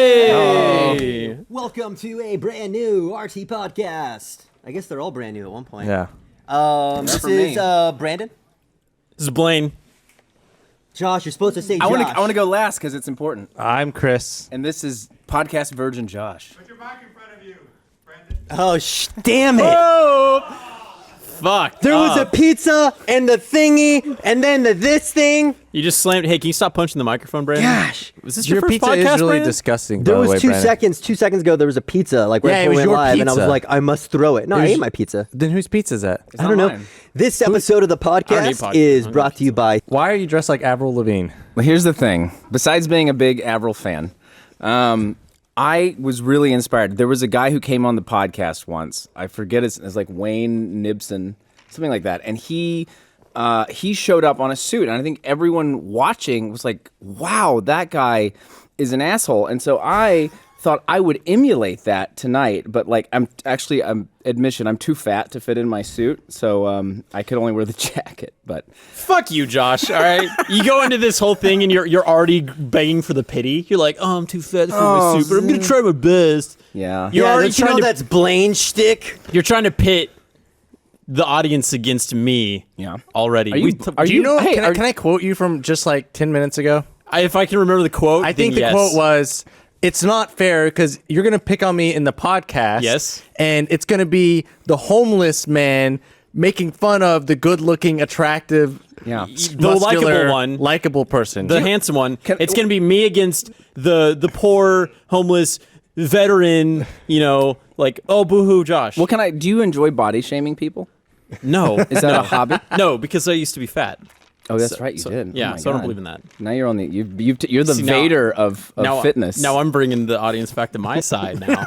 Hey! Welcome to a brand new RT podcast. I guess they're all brand new at one point. Yeah. This is Brandon. This is Blaine. Josh, you're supposed to say Josh. I want to go last because it's important. I'm Chris. And this is podcast virgin Josh. Put your mic in front of you, Brandon. Oh, damn it. Oh! Fuck. There was a pizza and the thingy and then this thing. You just slammed. Hey, can you stop punching the microphone, Brandon? Gosh. Was this your first pizza podcast, is really Brandon? disgusting. There by the was way, 2 Brandon. seconds. 2 seconds ago, there was a pizza. Like right Yeah, it before we was went your live, and I was pizza. like, I must throw it. No, I ate my pizza. Then whose pizza is that? I don't know. mine. This episode of the I don't need podcast podcast. is I don't brought need to you by. Why are you dressed like Avril Lavigne? Well, here's the thing. Besides being a big Avril fan, I was really inspired. There was a guy who came on the podcast once. I forget his like Wayne Gibson, something like that. And he showed up on a suit. And I think everyone watching was like, wow, that guy is an asshole. And so I thought I would emulate that tonight. But like, I'm too fat to fit in my suit. So I could only wear the jacket. But Fuck you, Josh. All right. You go into this whole thing and you're already begging for the pity. You're like, oh, I'm too fat to fit my suit, but I'm gonna try my best. yeah. You're already don't you know that's Blaine shtick? You're trying to pit the audience against me. Yeah. Already. Do you know? Hey, can I quote you from just like 10 minutes ago? If I can remember the quote, I think then the yes. quote was, "It's not fair because you're gonna pick on me in the podcast. Yes. And it's gonna be the homeless man making fun of the good-looking, attractive, Yeah. the likable one, likable person. the handsome one. It's going to be me against the poor, homeless, veteran, like, oh, boo-hoo, Josh. Well, do you enjoy body shaming people? No. Is that a hobby? No, because I used to be fat. Oh, that's right, you did. Yeah, Oh my so I don't God. believe in that. Now you're on the you're the See, now- Vader of Now, fitness. Now I'm bringing the audience back to my side now.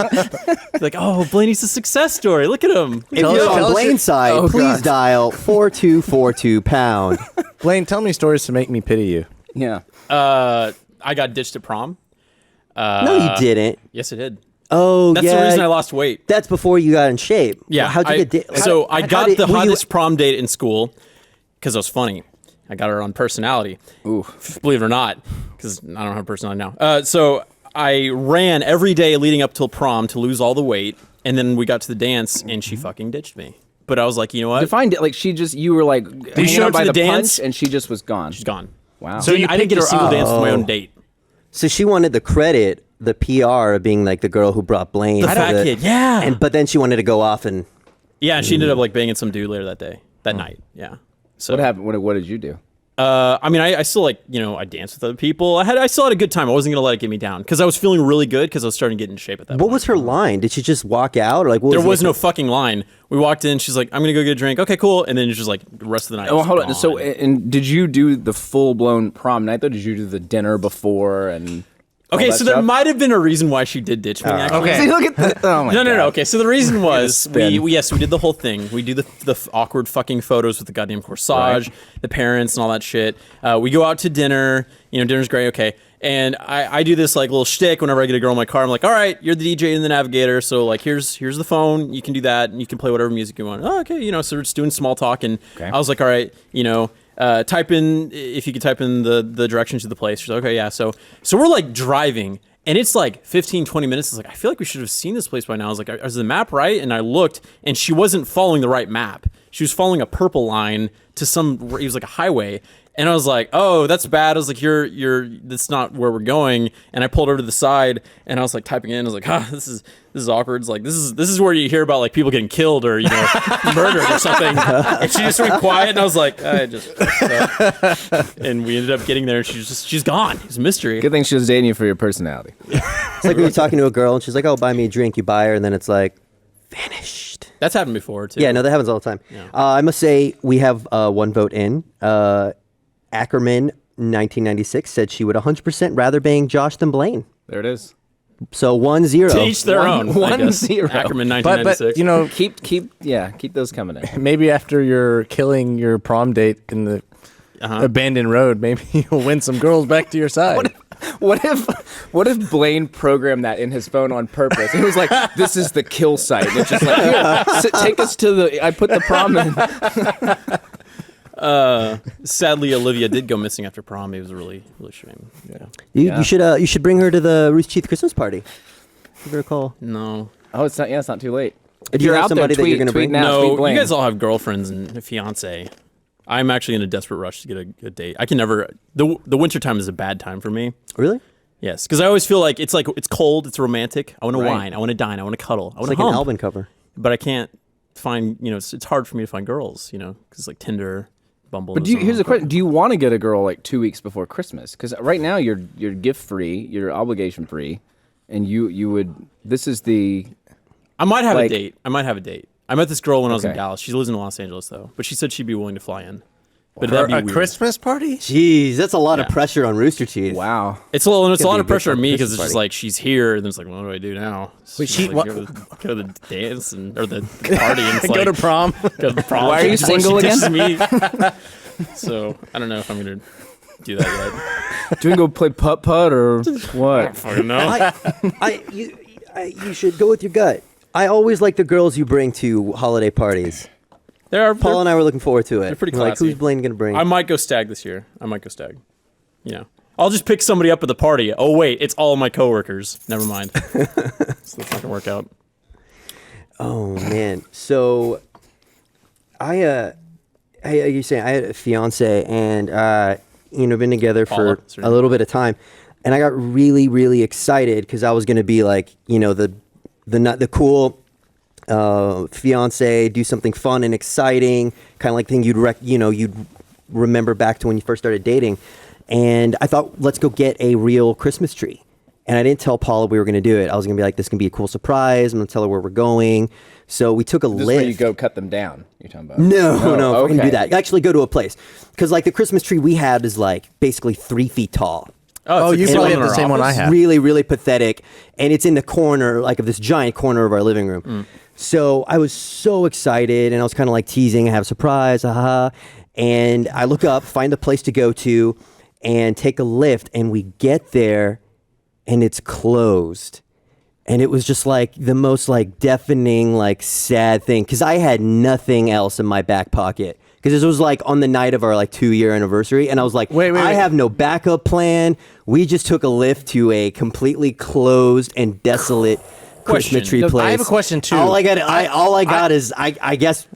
Like, oh, Blaney's a success story. Look at him. If you're tell on us Blaine's side, Oh, please God. dial 4242#. Blaine, tell me stories to make me pity you. yeah. I got ditched at prom. No, you didn't. Yes, it did. Oh, That's yeah. the reason I lost weight. That's before you got in shape. Yeah. How'd you get? So I got the were you- hottest prom date in school because I was funny. I got her on personality. Ooh. Believe it or not, because I don't have personality now. So I ran every day leading up till prom to lose all the weight, and then we got to the dance, and she fucking ditched me. But I was like, you know what? Defined it like you were like hanging show out up by to the the dance? punch, and she just was gone. She's gone. Wow. So I didn't get a single dance with my own date. So she wanted the credit, the PR of being like the girl who brought Blaine. The to fat kid, yeah. But then she wanted to go off and. Yeah, and she ended up like banging some dude later that night. Yeah. So what happened? What did you do? I mean, I still like, I danced with other people. I still had a good time. I wasn't gonna let it get me down because I was feeling really good because I was starting to get in shape at that point. What was her line? Did she just walk out or like? What There was the- no fucking line. We walked in. She's like, "I'm gonna go get a drink." Okay, cool. And then it's just like the rest of the night. Oh, was hold on. gone. So, and did you do the full blown prom night though? Did you do the dinner before and? okay, all that so there stuff? might have been a reason why she did ditch me. Actually, okay. See, look at the. Oh my No. God. Okay, so the reason was spin. we did the whole thing. We do the awkward fucking photos with the goddamn corsage, the parents and all that shit. We go out to dinner. Dinner's great. Okay, and I do this like little shtick whenever I get a girl in my car. I'm like, all right, you're the DJ and the navigator, so like here's the phone. You can do that, and you can play whatever music you want. Oh, okay, so we're just doing small talk, and I was like, all right, type in if you could type in the directions to the place. She's like, okay, yeah. So we're like driving. And it's like 15, 20 minutes. It's like, I feel like we should have seen this place by now. I was like, is the map right? And I looked, and she wasn't following the right map. She was following a purple line to it was like a highway. And I was like, oh, that's bad. I was like, that's not where we're going. And I pulled over to the side, and I was like typing in. I was like, this is awkward. It's like, this is where you hear about like people getting killed or, murdered or something. And she just went quiet, and I was like, and we ended up getting there, and she's gone. It's a mystery. Good thing she was dating you for your personality. It's like when you're talking to a girl and she's like, "Oh, buy me a drink." You buy her, and then it's like, vanished. That's happened before too. Yeah, no, that happens all the time. Yeah. I must say we have one vote in. Ackerman, 1996, said she would 100% rather bang Josh than Blaine. There it is. So 1-0. To each their own. I guess. 1-0. Ackerman, But 1996. Keep those coming in. maybe after you're killing your prom date in the abandoned road, maybe you'll win some girls back to your side. What if Blaine programmed that in his phone on purpose? He was like, "This is the kill site." And it's just like, "Here, take us to the." I put the prom in. Sadly, Olivia did go missing after prom. It was a really shame. You should bring her to the Rooster Teeth Christmas party. Give her a call. No. Oh, it's not. Yeah, it's not too late. If you're out somebody that you're going to bring, No, you guys all have girlfriends and a fiance. I'm actually in a desperate rush to get a date. I can never. The winter time is a bad time for me. Really? Yes, because I always feel like it's cold. It's romantic. I want to wine. I want to dine. I want to cuddle. I want to like an album cover. But I can't find. It's hard for me to find girls. Because like Tinder, Bumble. But here's the question: do you want to get a girl like 2 weeks before Christmas? Because right now you're gift free, you're obligation free, and you would. This is the. I might have a date. I met this girl when I was in Okay. Dallas. She lives in Los Angeles though, but she said she'd be willing to fly in. But For that'd be a weird. Christmas party? Jeez, that's a lot of pressure on Rooster Teeth. Wow. It's a lot gonna of be a pressure big on me because Christmas it's just party. like she's here, and it's like, what do I do now? Wait, She's she- like, what- go to the dance or the party and it's Go like, to prom? Go to the prom. Why are you before she single again? ditches me. So I don't know if I'm gonna do that yet. Do you go play putt or what? I don't know. You should go with your gut. I always like the girls you bring to holiday parties. Paul and I were looking forward to it. They're pretty We're like, classy. who's Blaine going to bring? I might go stag this year. I'll just pick somebody up at the party. Oh wait, it's all my coworkers. Never mind. So that's not gonna work out. Oh man. So you're saying I had a fiance and been together Paula, for is her a name. little bit of time, and I got really really excited because I was going to be like the cool fiance, do something fun and exciting, kind of like thing you'd remember back to when you first started dating. And I thought, let's go get a real Christmas tree. And I didn't tell Paula we were going to do it. I was going to be like, this can be a cool surprise. I'm going to tell her where we're going. So we took a This is lift. where you go cut them down. You're talking about? No, I can okay. do that. Actually, go to a place because like the Christmas tree we had is like basically 3 feet tall. Oh, it's you like probably in have the our same one I office. have. Really, really pathetic, and it's in the corner, like of this giant corner of our living room. So I was so excited, and I was kind of like teasing, I have a surprise, haha. And I look up, find a place to go to, and take a lift, and we get there, and it's closed. And it was just like the most like deafening, like sad thing, because I had nothing else in my back pocket. Because this was like on the night of our like 2-year anniversary, and I was like, Wait. I have no backup plan. We just took a lift to a completely closed and desolate Christmas tree No, place. I have a question, too. All I got is I guess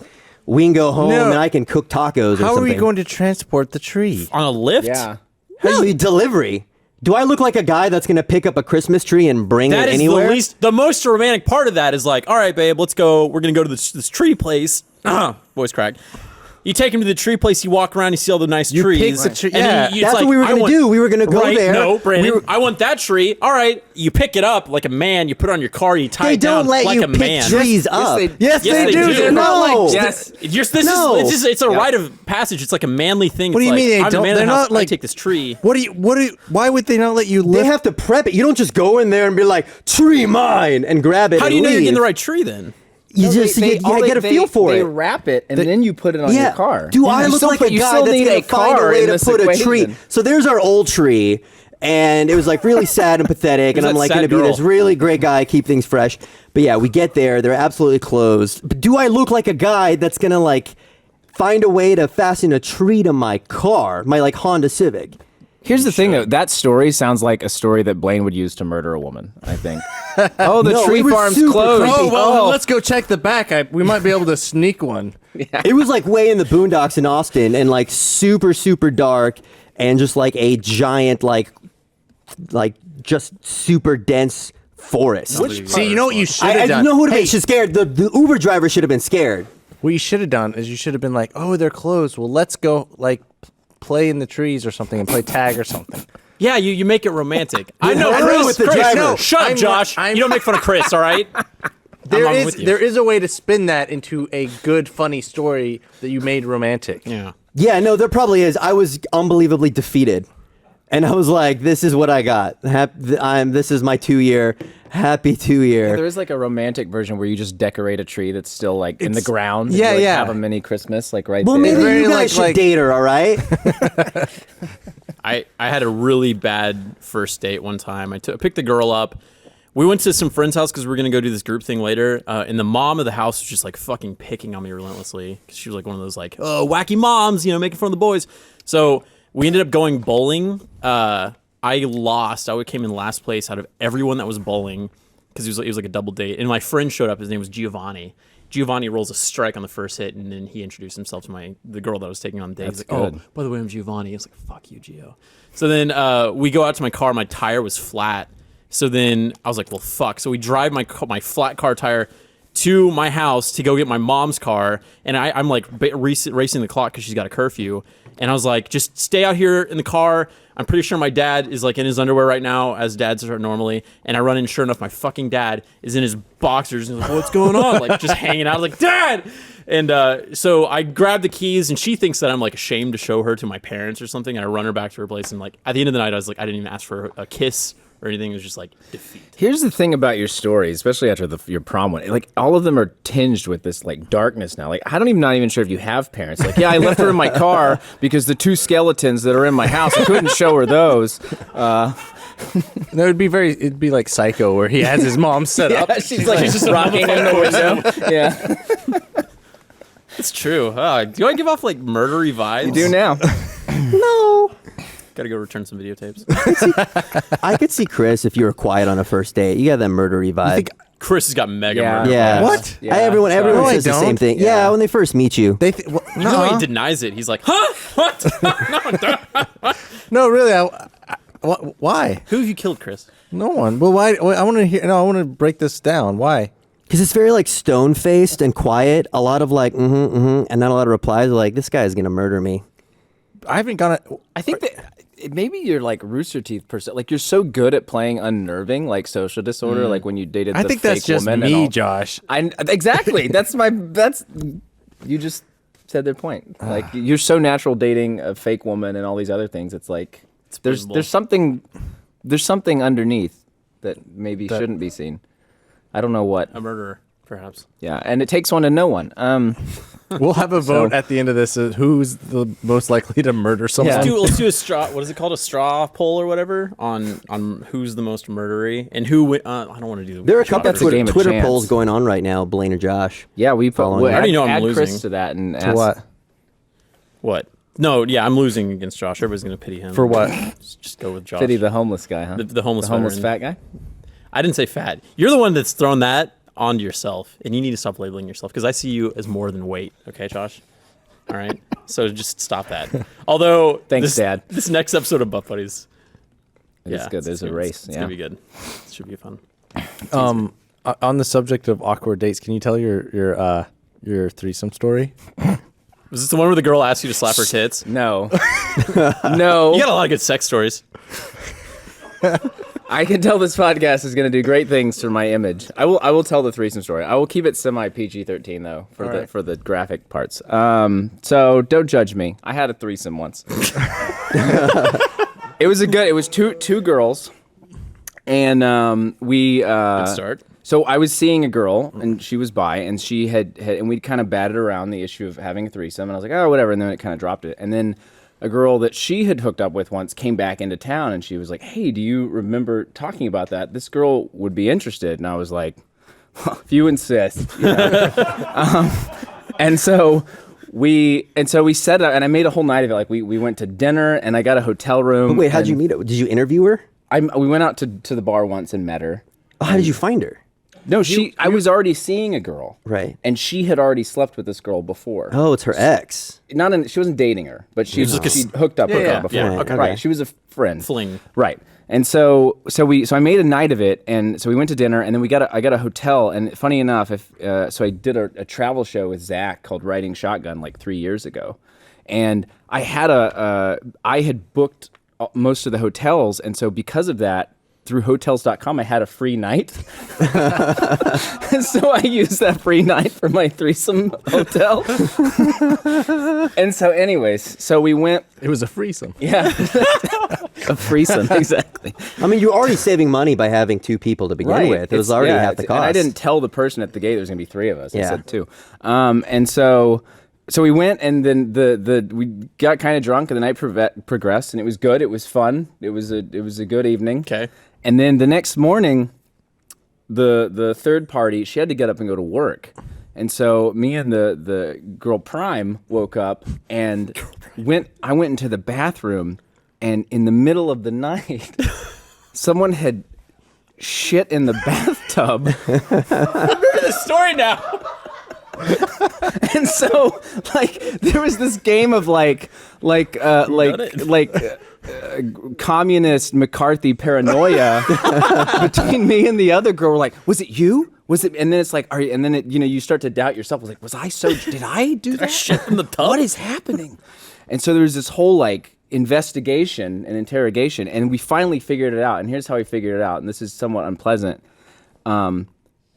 we can go home No. and I can cook tacos or How something. are we going to transport the tree? On a lift? Yeah. No, delivery. Do I look like a guy that's going to pick up a Christmas tree and bring That it is anywhere? the most romantic part of that is like, all right, babe, let's go. We're gonna go to this tree place. Voice crack. You take him to the tree place. You walk around. You see all the nice trees. pick the tree- and then yeah, it's that's what we were I gonna want- do. We were gonna go right? there. No, Brandon. We were- I want that tree. All right. You pick it up like a man. You put it on your car. You tie They it down don't let like you a pick man. trees up. they- Yes, Yes, they do. They're No. not like Yes. No. It's a rite of passage. It's like a manly thing. What do It's you like, mean they I'm the don't? man of the They're house, not like I take this tree. Why would they not let you They lift? have to prep it. You don't just go in there and be like, tree mine, and grab it. How and do you know you're leave. getting the right tree then? You just you get a feel for they it. wrap it and then you put it on your car. Do I You look still like put- a you guy still that's need going a to find a car way in to this put a tree? equation. So there's our old tree, and it was like really sad and pathetic, and Who's I'm that like sad going to be girl? this really great guy, keep things fresh. But yeah, we get there, they're absolutely closed. But do I look like a guy that's going to like find a way to fasten a tree to my car, my like Honda Civic? Here's the thing, though. That story sounds like a story that Blaine would use to murder a woman, I think. Oh, the No, tree it was farm's super closed. creepy. Oh well, Oh. let's go check the back. We might be able to sneak one. It was like way in the boondocks in Austin, and like super super dark, and just like a giant like just super dense forest. See, you know what you should I have done? know who would have Hey, been should scared. The Uber driver should have been scared. what you should have done is you should have been like, oh, they're closed. Well, let's go like play in the trees or something and play tag or something. Yeah, you make it romantic. I know, I Chris. know with the Chris, driver. no, shut up, I'm- Josh. I'm- You don't make fun of Chris, all right? There I'm is with you. there is a way to spin that into a good, funny story that you made romantic. Yeah. Yeah, no, there probably is. I was unbelievably defeated. And I was like, this is what I got. This is my 2-year. Happy 2-year. There is like a romantic version where you just decorate a tree that's still like in the ground. Yeah, and you, like, yeah. have a mini Christmas like right Well, there. maybe Very you like- guys should like- date her, all right? I had a really bad first date one time. I picked the girl up. We went to some friend's house because we were going to go do this group thing later. And the mom of the house was just like fucking picking on me relentlessly. Because she was like one of those like, oh, wacky moms, making fun of the boys. So we ended up going bowling. I lost. I came in last place out of everyone that was bowling because it was like a double date. And my friend showed up. His name was Giovanni. Giovanni rolls a strike on the first hit, and then he introduced himself to the girl that I was taking on the date. He's like, good. oh, by the way, I'm Giovanni. I was like, fuck you, Gio. So then we go out to my car. My tire was flat. So then I was like, well, fuck. So we drive my flat car tire to my house to go get my mom's car. And I'm like racing the clock because she's got a curfew. And I was like, just stay out here in the car. I'm pretty sure my dad is like in his underwear right now, as dads are normally. And I run in, sure enough, my fucking dad is in his boxers. And he's like, what's going on? Like just hanging out. I was like, Dad! And so I grab the keys, and she thinks that I'm like ashamed to show her to my parents or something. And I run her back to her place. And like at the end of the night, I was like, I didn't even ask for a kiss or anything. It was just like defeat. Here's the thing about your story, especially after your prom one. Like all of them are tinged with this like darkness now. Like I don't even not even sure if you have parents. Like yeah, I left her in my car because the 2 skeletons that are in my house, I couldn't show her those. No, it'd be like Psycho, where he has his mom set up. She's just rocking in the window. Yeah, It's true. Do I give off like murdery vibes? you do now. No. Gotta go return some videotapes. I could see Chris if you were quiet on a first date. You got that murdery vibe. Chris has got mega Yeah. murder Yeah. vibes. What? Yeah, everyone sorry. No, I says the same don't. thing. Yeah, when they first meet you. They You know how he denies it. He's like, huh? What? No, really. Why? Who have you killed, Chris? No one. Well, why? I want to hear. No, I want to break this down. Why? Because it's very like stone-faced and quiet. A lot of like, and not a lot of replies. Like, this guy is going to murder me. I haven't gone. I think that maybe you're like Rooster Teeth person. Like you're so good at playing unnerving, like social disorder. Like when you dated I the think fake that's just woman and me, all. Josh. Exactly. That's you just said their point. Like you're so natural dating a fake woman and all these other things. It's like there's something underneath that maybe shouldn't be seen. I don't know what. A murderer, perhaps. Yeah, and it takes one to know one. We'll have a vote at the end of this. Who's the most likely to murder someone? Yeah. Let's do a straw. What is it called? A straw poll or whatever on who's the most murdery and who. I don't want to do. There are a couple That's a game of Twitter chance. polls going on right now, Blaine or Josh. Yeah, we Following well, you. I already know I'm add losing. Chris to that and To ask, what? What? No, yeah, I'm losing against Josh. Everybody's gonna pity him. For what? Just go with Josh. Pity the homeless guy, huh? The homeless veteran. fat guy. I didn't say fat. You're the one that's thrown that onto yourself, and you need to stop labeling yourself because I see you as more than weight. Okay, Josh. All right. So just stop that. Although, Thanks, Dad. This next episode of Butt Buddies. It's good. There's a race. It's Yeah. gonna be good. It should be fun. On the subject of awkward dates, can you tell your threesome story? Was this the one where the girl asked you to slap her tits? No. No. You got a lot of good sex stories. I can tell this podcast is going to do great things for my image. I will tell the threesome story. I will keep it semi PG-13 though for the graphic parts. So don't judge me. I had a threesome once. It was two girls, and we Good start. So I was seeing a girl, and she was bi, and she had and we'd kind of batted around the issue of having a threesome, and I was like, oh, whatever, and then it kind of dropped it, and then a girl that she had hooked up with once came back into town, and she was like, hey, do you remember talking about that? This girl would be interested, and I was like, well, if you insist. You know? And so we set up, and I made a whole night of it. Like we went to dinner, and I got a hotel room. But wait, how'd you meet her? Did you interview her? We went out to the bar once and met her. Oh, how did you find her? No, I was already seeing a girl. Right. And she had already slept with this girl before. Oh, it's her ex. She wasn't dating her, but she hooked up with her before. yeah, okay. Right. She was a friend. Fling. Right. And so I made a night of it, and so we went to dinner, and then I got a hotel, and funny enough, so I did a travel show with Zach called Riding Shotgun like 3 years ago, and I had booked most of the hotels, and so because of that, through Hotels.com, I had a free night. So I used that free night for my threesome hotel. And so anyways, so we went. It was a threesome. Yeah. A threesome, exactly. I mean, you're already saving money by having 2 people to begin with. It was already half the cost. And I didn't tell the person at the gate there was going to be 3 of us. I Yeah. said 2. And so we went, and then we got kind of drunk, and the night progressed, and it was good. It was fun. It was a good evening. Okay. And then the next morning, the third party, she had to get up and go to work. And so me and the girl Prime woke up and I went into the bathroom, and in the middle of the night, someone had shit in the bathtub. I remember the story now. And so, like, there was this game of communist McCarthy paranoia between me and the other girl. We're like, was it you? Was it? And then it's like, and then you start to doubt yourself. I was like, did I do that? Shit in the tub? What is happening? And so there was this whole like investigation and interrogation, and we finally figured it out. And here's how we figured it out. And this is somewhat unpleasant.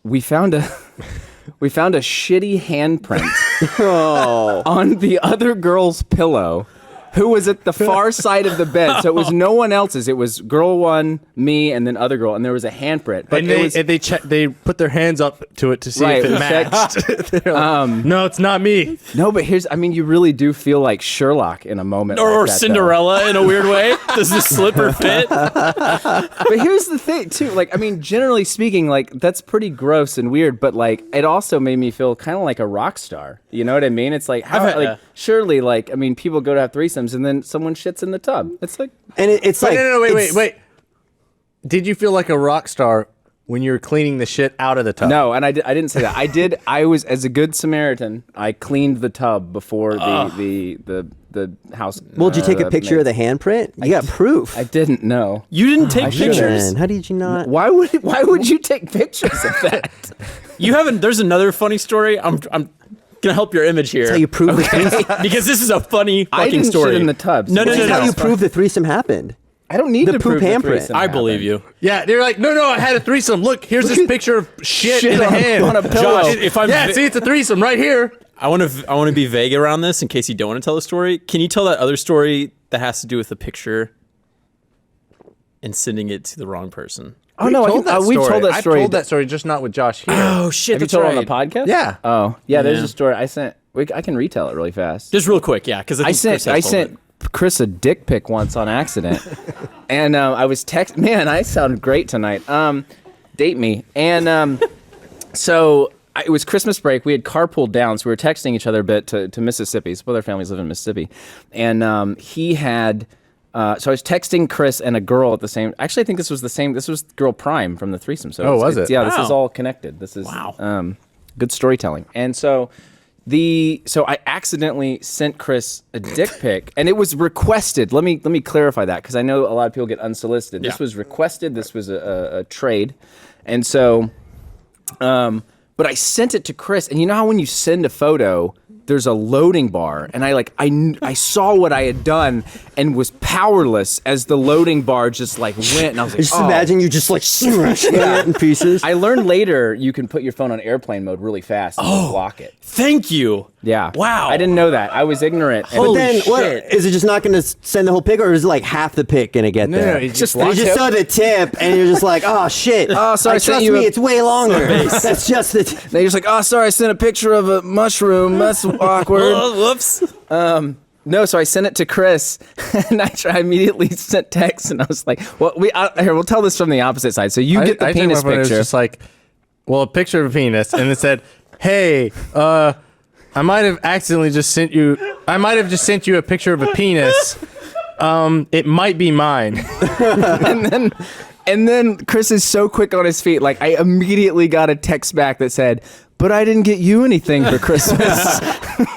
We found a shitty handprint on the other girl's pillow, who was at the far side of the bed. So it was no one else's. It was girl 1, me, and then other girl, and there was a handprint. But they put their hands up to it to see if we it matched. They're like, no, it's not me. No, but you really do feel like Sherlock in a moment. Or like that, Cinderella in a weird way. Does the slipper fit? But here's the thing, too. Like, I mean, generally speaking, like, that's pretty gross and weird, but, like, it also made me feel kind of like a rock star. You know what I mean? It's like, surely, like, I mean, people go to have threesomes and then someone shits in the tub. It's like... And it's like... No, wait. Did you feel like a rock star when you were cleaning the shit out of the tub? No, and I didn't say that. I was, as a good Samaritan, I cleaned the tub before the house. Well, did you take a picture of the handprint? You got proof. I didn't know. You didn't take pictures. Man, how did you not? Why would you take pictures of that? You haven't. There's another funny story. I'm gonna help your image here. That's how you prove the threesome. Because this is a funny I fucking didn't story. shit in the tub. No. That's how you prove the threesome happened. I don't need The to poop prove handprint. the threesome I believe you. Yeah, they're like, no, I had a threesome. Look, here's this picture of shit in a on a- hand. on a pillow. Josh, if I'm see, it's a threesome right here. I want to be vague around this in case you don't want to tell the story. Can you tell that other story that has to do with the picture and sending it to the wrong person? Oh, no, we've told that story. I told that story, just not with Josh here. Oh shit! Have you That's told right. it on the podcast? Yeah. Oh, yeah. There's Yeah. a story I sent. I can retell it really fast. Just real quick, yeah, because I sent Chris a dick pic once on accident, and I was Man, I sound great tonight. Date me, and so it was Christmas break. We had carpooled down, so we were texting each other a bit to Mississippi. So both our families live in Mississippi, and he had. So I was texting Chris and a girl at the same. Actually, I think this was the same. This was girl Prime from the threesome. So was it? Yeah, this is Wow. all connected. This is Wow. Good storytelling. And so I accidentally sent Chris a dick pic, and it was requested. Let me clarify that, because I know a lot of people get unsolicited. This Yeah. was requested. This was a trade, and so, but I sent it to Chris, and you know how when you send a photo, there's a loading bar, and I saw what I had done and was powerless as the loading bar just like went, and I was like, Just imagine you just like smashing it in pieces. I learned later you can put your phone on airplane mode really fast and block it. Thank you. Yeah. Wow. I didn't know that. I was ignorant. But then, what is it? Just not going to send the whole pic, or is it like half the pic going to get there? it's just And you just saw the tip, and you're just like, oh shit. Oh, sorry, I sent trust you me, a- it's way longer. That's just the. They're just like, oh, sorry, I sent a picture of a mushroom. That's awkward. Oh, whoops. No, so I sent it to Chris, and I immediately sent text, and I was like, well, we'll tell this from the opposite side. So you get the I think penis my phone was picture. just like, well, a picture of a penis, and it said, "Hey, I might have accidentally just sent you. I might have just sent you a picture of a penis. It might be mine." And then Chris is so quick on his feet. Like, I immediately got a text back that said, but I didn't get you anything for Christmas.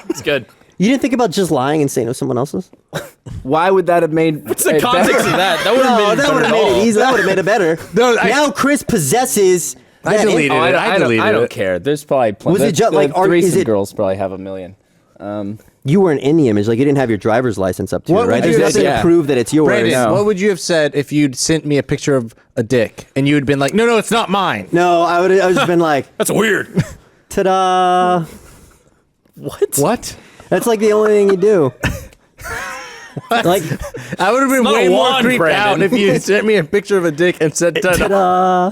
It's good. You didn't think about just lying and saying it was someone else's? Why would that have made What's the context of that? That would have made it that better would at have made all. it easy. That would have made it better. No, now Chris possesses. I that deleted info. it. I deleted don't it. care. There's probably plenty. Was it just like, or threesome is it- girls probably have a million. You weren't in the image. Like, you didn't have your driver's license up to What it, right? would you There's have nothing said? to prove that it's yours. Brandon, No. what would you have said if you'd sent me a picture of a dick and you had been like, "No, it's not mine." No, I would have just been like, That's weird. ta-da. What? What? That's like the only thing you do. Like, I would have been not way a more wand, creeped out Brandon. if you sent me a picture of a dick and said ta-da. ta-da.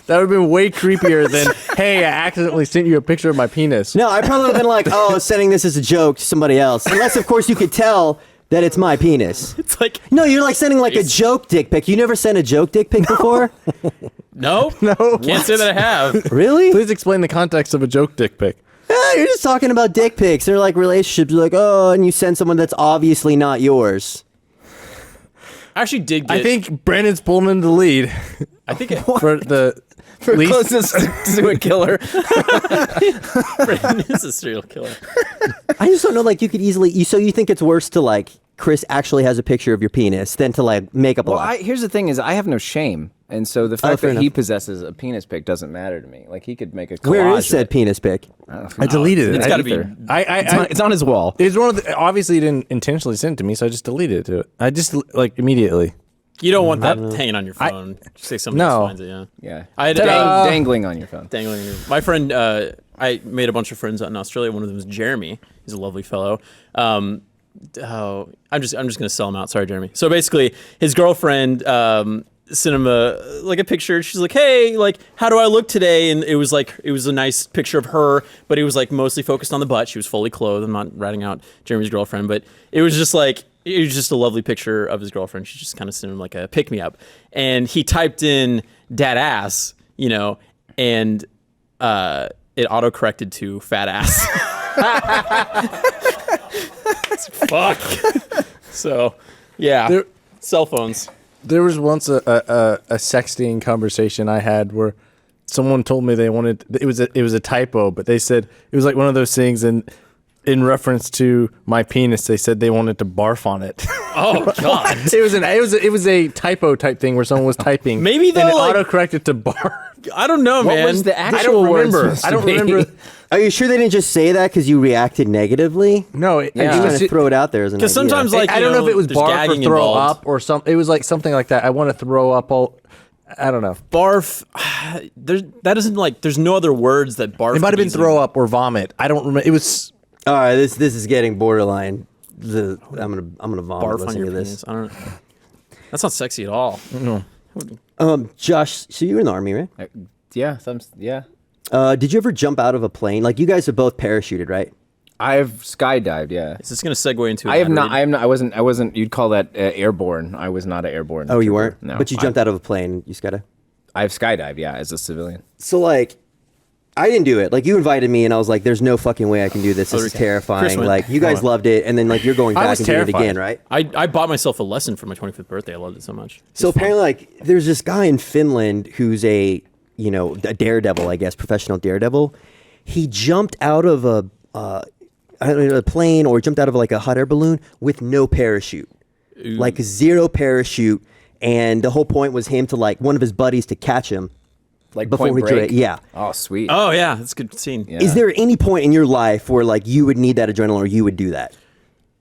That would have been way creepier than, hey, I accidentally sent you a picture of my penis. No, I probably would have been like, oh, sending this as a joke to somebody else. Unless, of course, you could tell that it's my penis. It's like, No, you're like sending like a joke dick pic. You never sent a joke dick pic before? no. Can't say that I have. Really? Please explain the context of a joke dick pic. Yeah, you're just talking about dick pics. They're like relationships. You're like, oh, and you send someone that's obviously not yours. I actually did get. I think Brandon's pulling in the lead I think it, for the For least. closest to a killer. Brandon is a serial killer. I just don't know, like, you could easily... So you think it's worse to, like, Chris actually has a picture of your penis than to, like, make up a Well, lie? here's the thing: is I have no shame, and so the fact fair that he enough. possesses a penis pic doesn't matter to me. Like he could make a collage. Where is of said it. penis pic? I deleted it. It's I- got to be. either. It's on his wall. It's one of the. Obviously, he didn't intentionally send it to me, so I just deleted it to it. I just like immediately. You don't want that hanging on your phone. Just say somebody No. else finds it. Yeah. Yeah, I had dangling on your phone. dangling. My friend, I made a bunch of friends out in Australia. One of them was Jeremy. He's a lovely fellow. I'm just gonna sell him out. Sorry, Jeremy. So basically, his girlfriend sent him a picture. She's like, "Hey, like, how do I look today?" And it was a nice picture of her, but it was like mostly focused on the butt. She was fully clothed. I'm not ratting out Jeremy's girlfriend, but it was just a lovely picture of his girlfriend. She just kind of sent him like a pick me up, and he typed in "dad ass," and it auto corrected to "fat ass." Fuck. So, yeah, cell phones. There was once a sexting conversation I had where someone told me they wanted it was a typo, but they said it was like one of those things, and in reference to my penis, they said they wanted to barf on it. Oh God. it was a typo type thing where someone was typing. Maybe and though, it like- auto-corrected to barf. I don't know, What man. was the I actual don't word remember. supposed I to don't be? remember. Are you sure they didn't just say that because you reacted negatively? No, it You're was trying to throw it out there as an idea. Because sometimes, like, I don't know if it was there's barf or gagging throw involved. up or something. It was like something like that. I want to throw up all. I don't know. Barf. That isn't like. There's no other words that barf. It might have could been easily- throw up or vomit. I don't remember. It was. All right, this is getting borderline. I'm gonna vomit Barf on listening your to penis. this. I don't know. That's not sexy at all. Josh, so you were in the army, right? Yeah, yeah. Did you ever jump out of a plane? Like, you guys have both parachuted, right? I've skydived. Yeah. Is this going to segue into? I have not. ad I am not. I wasn't. You'd call that airborne. I was not an airborne. Oh, you trooper. weren't? No. But you jumped out of a plane. You gotta. I've skydived. Yeah, as a civilian. So, like, I didn't do it. Like, you invited me, and I was like, "There's no fucking way I can do this. This is Okay. terrifying." Chris went. Like, you guys loved it, and then like you're going I back was and doing it terrified. again, right? I bought myself a lesson for my 25th birthday. I loved it so much. So apparently, like, there's this guy in Finland who's a daredevil, I guess, professional daredevil. He jumped out of a plane or jumped out of like a hot air balloon with no parachute, like zero parachute. And the whole point was him to like one of his buddies to catch him, Like before Point we Break. Yeah. Oh, sweet. Oh yeah, that's a good scene. Yeah. Is there any point in your life where like you would need that adrenaline or you would do that?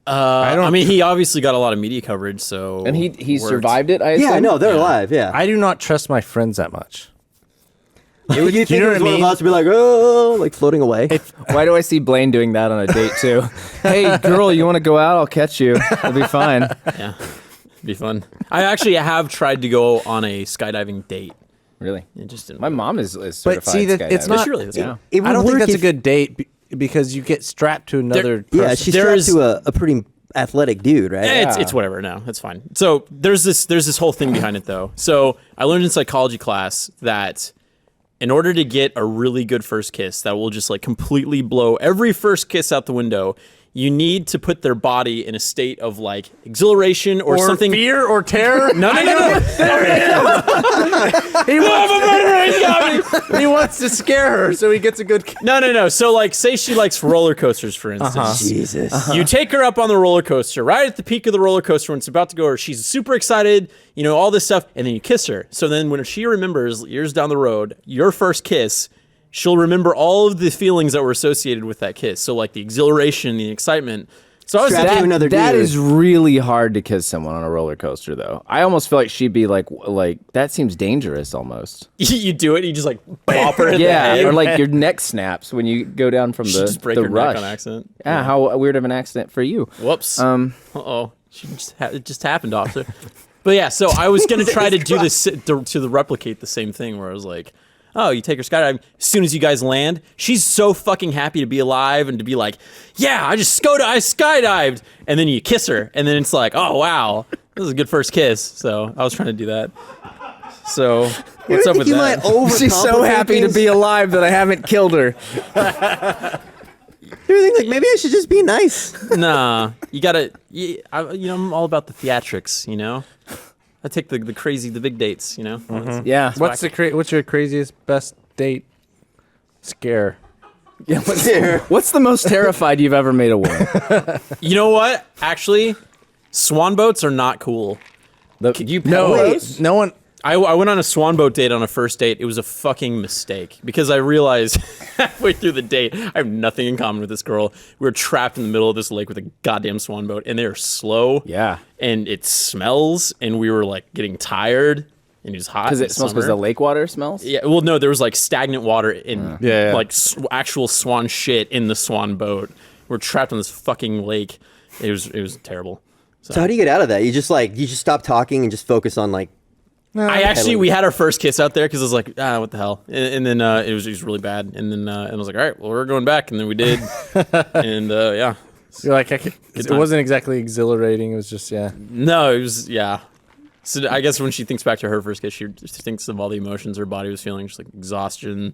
I mean, he obviously got a lot of media coverage, so And he worked. survived it. I Yeah, assume? no, they're alive. Yeah. I do not trust my friends that much. you think you know it was what I one of mean? us to be like, oh, like floating away? Why do I see Blaine doing that on a date too? Hey, girl, you want to go out? I'll catch you. It'll be fine. Yeah, be fun. I actually have tried to go on a skydiving date. Really? It just didn't. My mom is certified. But see, that it's skydiver. not. really? That's Yeah. It would I don't think work that's a if- good date because you get strapped to another person. Yeah, she's There strapped is- to a pretty athletic dude, right? Yeah, it's whatever. No, it's fine. So there's this whole thing behind it though. So I learned in psychology class that in order to get a really good first kiss that will just like completely blow every first kiss out the window, you need to put their body in a state of like exhilaration or, Or something. fear or terror. No. He wants to scare her, so he gets a good. No. So like, say she likes roller coasters, for instance. Jesus. You take her up on the roller coaster, right at the peak of the roller coaster when it's about to go, or she's super excited, all this stuff, and then you kiss her. So then when she remembers years down the road, your first kiss, she'll remember all of the feelings that were associated with that kiss. So like the exhilaration, the excitement. So I was Strapped to thinking, another That dude. is really hard to kiss someone on a roller coaster, though. I almost feel like she'd be like that seems dangerous almost. you do it, you just like bop her in the Yeah, head. or like your neck snaps when you go down from She the just break the her rush. neck on accident. Yeah, how weird of an accident for you. Whoops. Um, Uh-oh. It just happened, officer. But yeah, so I was gonna try to do this to replicate the same thing where I was like, oh, you take her skydiving. As soon as you guys land, she's so fucking happy to be alive and to be like, yeah, I skydived. And then you kiss her, and then it's like, oh wow, this is a good first kiss. So I was trying to do that. So what's up with that? She's so happy to be alive that I haven't killed her. You think like maybe I should just be nice? Nah, you gotta. I'm all about the theatrics. I take the crazy, the big dates. Yeah. What's your craziest best date scare? Yeah. What's the most terrified you've ever made a woman? You know what? Actually, swan boats are not cool. No one. I went on a swan boat date on a first date. It was a fucking mistake because I realized halfway through the date I have nothing in common with this girl. We were trapped in the middle of this lake with a goddamn swan boat, and they're slow. Yeah. And it smells, and we were like getting tired, and it was hot. Because it smells because the lake water smells? Yeah. Well, no, there was like stagnant water in Yeah. like actual swan shit in the swan boat. We're trapped on this fucking lake. It was terrible. So how do you get out of that? You just stop talking and just focus on like. We had our first kiss out there because I was like, what the hell? And then it was really bad. And then I was like, all right, well, we're going back. And then we did. And yeah. You're like, it wasn't exactly exhilarating. It was just, yeah. No, it was, yeah. So I guess when she thinks back to her first kiss, she just thinks of all the emotions her body was feeling, just like exhaustion,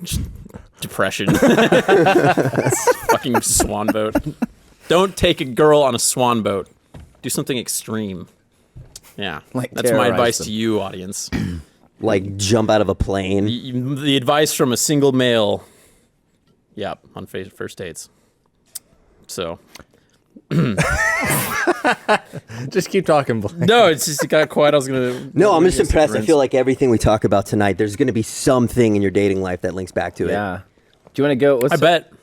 just depression. Fucking swan boat. Don't take a girl on a swan boat. Do something extreme. Yeah, that's my advice to you, audience. Like jump out of a plane. The advice from a single male. Yep, on first dates. So. Just keep talking, Blaine. No, it got quiet. I was gonna. No, I'm just impressed. I feel like everything we talk about tonight, there's going to be something in your dating life that links back to it. Yeah. Do you want to go? I bet.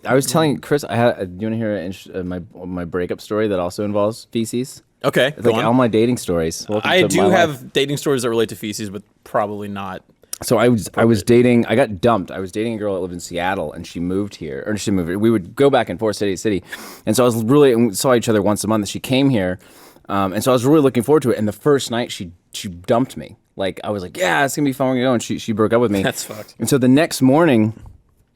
I was telling Chris, do you want to hear my breakup story that also involves feces? Okay, It's like all my dating stories. I do have dating stories that relate to feces, but probably not. So I was dating. I got dumped. I was dating a girl that lived in Seattle, and she moved here, or she moved. We would go back and forth city to city, and so we saw each other once a month. She came here, and so I was really looking forward to it. And the first night, she dumped me. Like I was like, yeah, it's gonna be fun. We're gonna go, and she broke up with me. That's fucked. And so the next morning.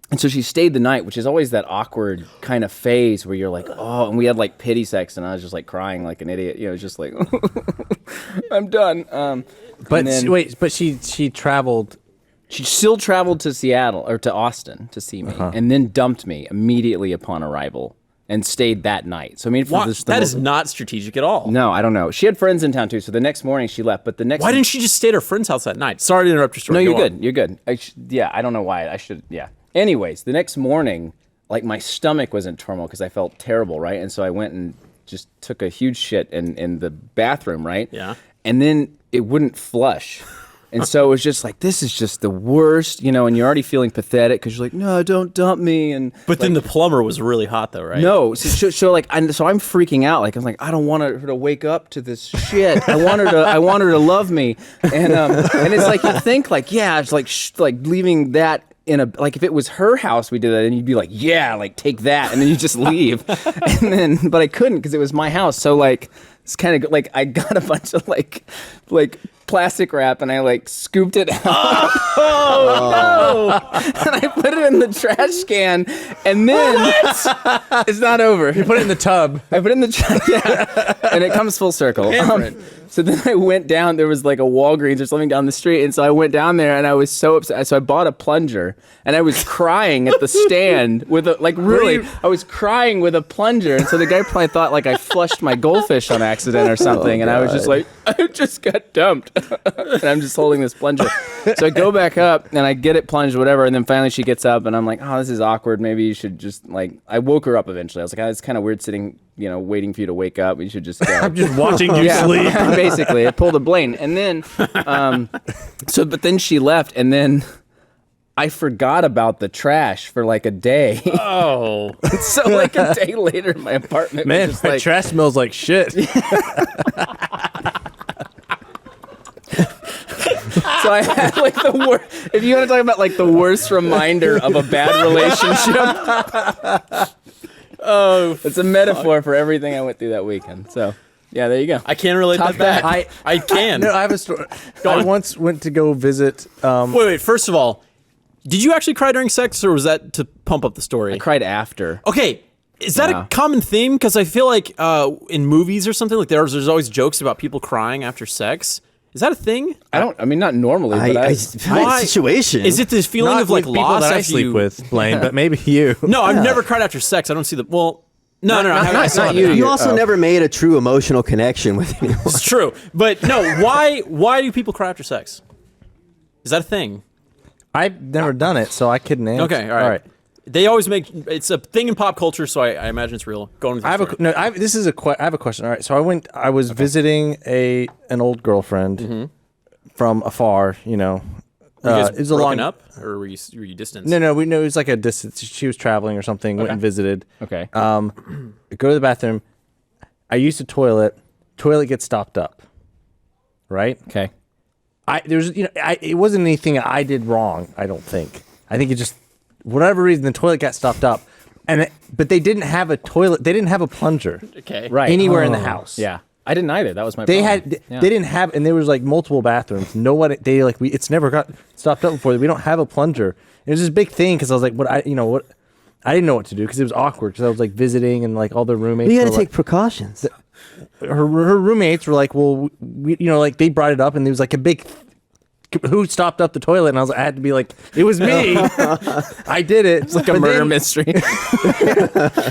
And so she stayed the night, which is always that awkward kind of phase where you're like, oh, and we had like pity sex, and I was just like crying like an idiot, just like, I'm done. But she traveled. She still traveled to Seattle or to Austin to see me, and then dumped me immediately upon arrival and stayed that night. So I mean, that is not strategic at all. No, I don't know. She had friends in town too, so the next morning she left. But the next why didn't she just stay at her friend's house that night? Sorry to interrupt your story. No, you're good. You're good. I don't know why. I should. Yeah. Anyways, the next morning, like my stomach was in turmoil because I felt terrible, right? And so I went and just took a huge shit in the bathroom, right? Yeah. And then it wouldn't flush. And so it was just like, this is just the worst, and you're already feeling pathetic because you're like, no, don't dump me. But then the plumber was really hot though, right? No. So I'm freaking out. Like, I'm like, I don't want her to wake up to this shit. I want her to love me. And it's like, you think like, yeah, it's like leaving that like if it was her house we did that and you'd be like, yeah, like take that, and then you just leave. But I couldn't because it was my house. So like it's kind of like I got a bunch of like plastic wrap and I like scooped it out. Oh no! And I put it in the trash can, and then it's not over. You put it in the tub. I put it in the trash, yeah, and it comes full circle. So then I went down, there was like a Walgreens or something down the street, and so I went down there and I was so upset. So I bought a plunger, and I was crying at the stand with I was crying with a plunger, and so the guy probably thought like I flushed my goldfish on accident or something, and I was just like, I just got dumped. And I'm just holding this plunger. So I go back up and I get it plunged, whatever, and then finally she gets up and I'm like, oh, this is awkward. Maybe you should just I woke her up eventually. I was like, it's kind of weird sitting, waiting for you to wake up. You should just go. I'm just watching you sleep. Basically, I pulled a Blaine. And then, but then she left, and then I forgot about the trash for like a day. Oh. So like a day later, my apartment Man, was just my trash smells like shit. So I had like the worst. If you want to talk about like the worst reminder of a bad relationship. Oh, It's a metaphor for everything I went through that weekend. So, yeah, there you go. I can't relate Top that back. that. I can. No, I have a story. Go I on. once went to go visit. Wait. First of all, did you actually cry during sex, or was that to pump up the story? I cried after. Okay, is that Yeah. a common theme? Because I feel like in movies or something, like there's always jokes about people crying after sex. Is that a thing? I mean, not normally, but I Why? situation. Is it this feeling not of like with people loss that I after sleep you? with, Blaine, but maybe you. No, I've never cried after sex. I don't see the well. No, I not still you. haven't. You also never made a true emotional connection with anyone. It's true, but no. Why do people cry after sex? Is that a thing? I've never done it, so I couldn't answer. Okay, all right. They always make it's a thing in pop culture, so I imagine it's real. Go on with your I have story. I have a question. All right, so I was visiting an old girlfriend from afar. You know, Were you guys it was a broken long. up, or were you distant? No, it was like a distance. She was traveling or something. Went and visited. Okay. Go to the bathroom. I used a toilet. Toilet gets stopped up. Right. Okay. It wasn't anything I did wrong. I don't think. I think it just whatever reason the toilet got stopped up, but they didn't have a toilet. They didn't have a plunger. Okay. Right. Anywhere in the house. Yeah. I didn't either. That was my They problem. had. They didn't have, and there was like multiple bathrooms. Nobody. They like we. It's never got stopped up before. We don't have a plunger. It was this big thing because I was like, I didn't know what to do because it was awkward because I was like visiting and like all the roommates. You got to were, take like, precautions. her roommates were like, well, like they brought it up and there was like a big. Who stopped up the toilet? And I had to be like, it was me. I did it. It's like a murder mystery.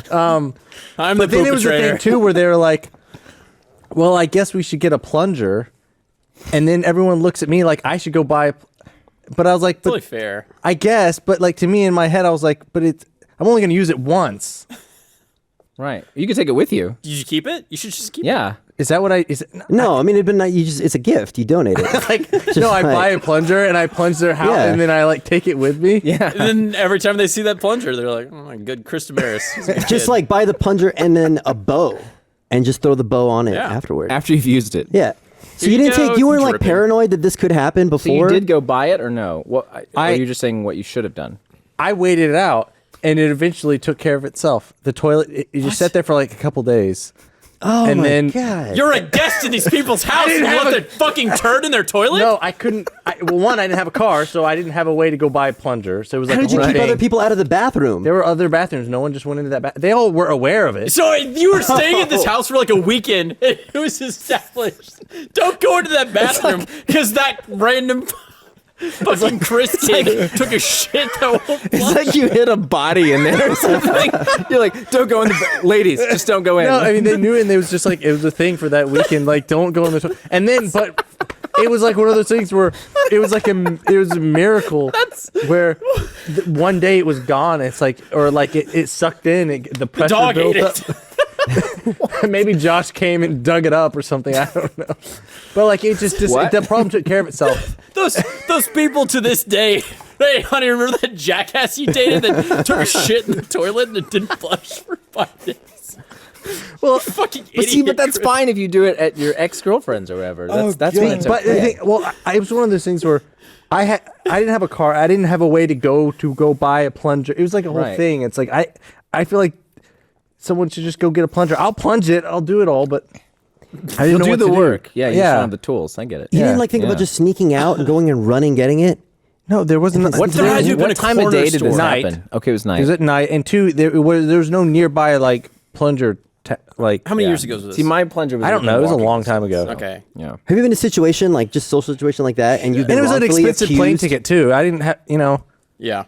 I'm the But then there was a perpetrator. thing too where they were like, well, I guess we should get a plunger. And then everyone looks at me like I should go buy. But I was like, Totally fair. I guess. But like to me in my head, I was like, I'm only going to use it once. Right. You can take it with you. Did you keep it? You should just keep it. Yeah. Is that what is it? No, I mean it'd been not. It's a gift. You donate it. Like, Just no, I like- buy a plunger and I plunge their house Yeah. and then I like take it with me. Yeah. And then every time they see that plunger, they're like, "Oh my good, Chris Demarais." He's a good Just kid. like buy the plunger and then a bow, and just throw the bow on it Yeah. afterward. After you've used it. Yeah. So Here you you didn't go, take. You weren't like dripping. paranoid that this could happen So you before. did go buy it or no? What? Or I- are you just saying what you should have done? I waited it out and it eventually took care of itself. The toilet, it just sat there for like a couple days. Oh and my then- god. You're a guest in these people's house. didn't You have want a- the fucking turd in their toilet? No, I couldn't. One, I didn't have a car, so I didn't have a way to go buy a plunger. So it was like How did a you whole keep thing. other people out of the bathroom? There were other bathrooms. No one just went into that bathroom. They all were aware of it. So you were staying at this house for like a weekend. It was established. Don't go into that bathroom because that random fucking Chris kid took a shit that won't It's flush. like you hit a body in there or something. You're like, don't go in the ladies, just don't go in. No, I mean they knew it, and it was just like it was a thing for that weekend. Like, don't go in the toilet. And then, but it was like one of those things where it was like it was a miracle where one day it was gone. It's like, or like it sucked in. The pressure dog built ate up. Maybe Josh came and dug it up or something. I don't know. But like it just What? the problem took care of itself. Those people to this day. Hey, honey, remember that jackass you dated that took a shit in the toilet and it didn't flush for 5 days? Well, Fucking But idiot. see, but that's Chris. fine if you do it at your ex-girlfriend's or whatever. That's when it's but okay. I think, it was one of those things where I didn't have a car. I didn't have a way to go buy a plunger. It was like a whole Right. thing. It's like I feel like someone should just go get a plunger. I'll plunge it. I'll do it all, but I didn't You'll know do what the to work. Yeah, you just Yeah. don't have the tools. I get it. You Yeah. didn't like think Yeah. about just sneaking out and going and running, getting it. No, there wasn't. What time had you been What a time of corner day did store? this Night. happen? Okay, it was night. It was at night, and two, there was no nearby like plunger. Like How many Yeah. years ago was this? See, my plunger was I don't within know. It was a walking long time ago. Okay. Yeah. Have you been in a situation like just social situation like that, and you've been And it was an wrongfully expensive plane accused? ticket too. I didn't have, Yeah.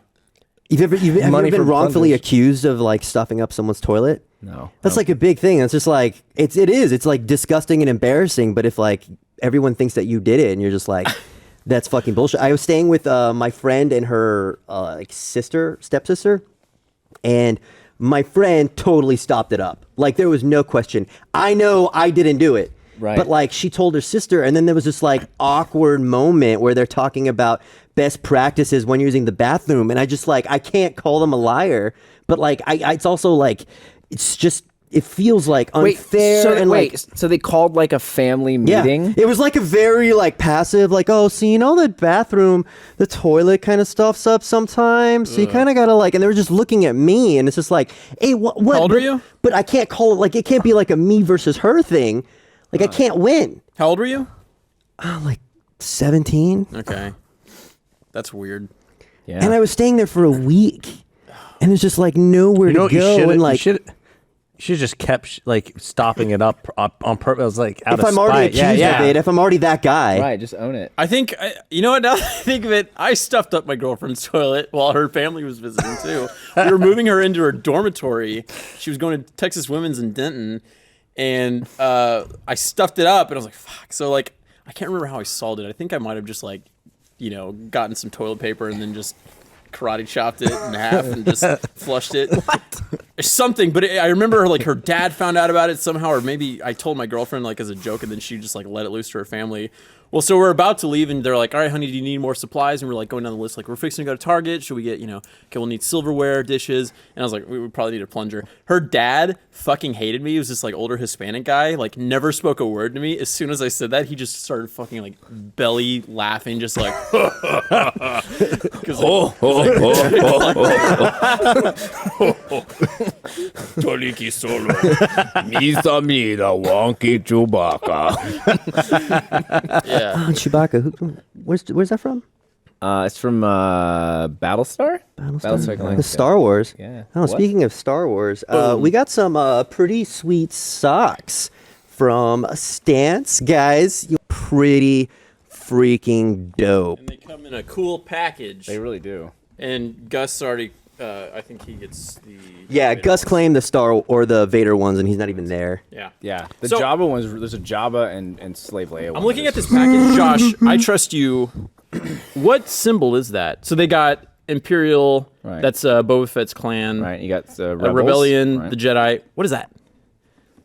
Have you ever Money been for wrongfully plungers. accused of like stuffing up someone's toilet? No. That's like a big thing. It's just like it is. It's like disgusting and embarrassing. But if like everyone thinks that you did it, and you're just like, that's fucking bullshit. I was staying with my friend and her like stepsister, and my friend totally stopped it up. Like there was no question. I know I didn't do it. Right. But like she told her sister, and then there was this like awkward moment where they're talking about best practices when using the bathroom, and I just like I can't call them a liar, but like I it's also like it's just it feels like unfair. so and wait, like, so they called like a family yeah, meeting? it was like a very like passive, like, oh, so you know the bathroom, the toilet kind of stuffs up sometimes, so you kind of gotta like, and they were just looking at me, and it's just like, hey, what? How old are you? But I can't call it like it can't be like a me versus her thing. Like I can't win. How old were you? Like 17, Okay. That's weird. Yeah. and I was staying there for a week, and it's just like nowhere You know to what go, and like. you should just kept like stopping it up on purpose, like out If of I'm spite. already accused yeah. of it, if I'm already that guy, Right, just own it. I think, you know what, now that I think of it, I stuffed up my girlfriend's toilet while her family was visiting, too. We were moving her into her dormitory. She was going to Texas Women's in Denton, and I stuffed it up, and I was like, fuck. So, like, I can't remember how I solved it. I think I might have just, like, you know, gotten some toilet paper and then just karate chopped it in half and just flushed it. What? Something, but I remember like her dad found out about it somehow, or maybe I told my girlfriend like as a joke, and then she just like let it loose to her family. Well, so we're about to leave, and they're like, all right, honey, do you need more supplies? And we're like going down the list, like, we're fixing to go to Target. Should we get, okay, we'll need silverware, dishes. And I was like, we would probably need a plunger. Her dad fucking hated me. He was this, like, older Hispanic guy, like, never spoke a word to me. As soon as I said that, he just started fucking, like, belly laughing, just like, Toliki solo. Misa mira wonky Chewbacca. yeah. Oh, Chewbacca. Where's that from? It's from Battlestar? Battlestar Galactica. The Star Wars. Yeah. Oh, What? speaking of Star Wars, we got some pretty sweet socks from Stance, guys. You pretty freaking dope. And they come in a cool package. They really do. And Gus already, I think he gets the... Yeah, Gus claimed the Star or the Vader ones, and he's not even there. Yeah. Yeah. The So- Jabba ones, there's a Jabba and Slave Leia. I'm looking at this package. Josh, I trust you. What symbol is that? So they got Imperial. Right. That's Boba Fett's clan. Right, you got the Rebellion, right? the Jedi. What is that?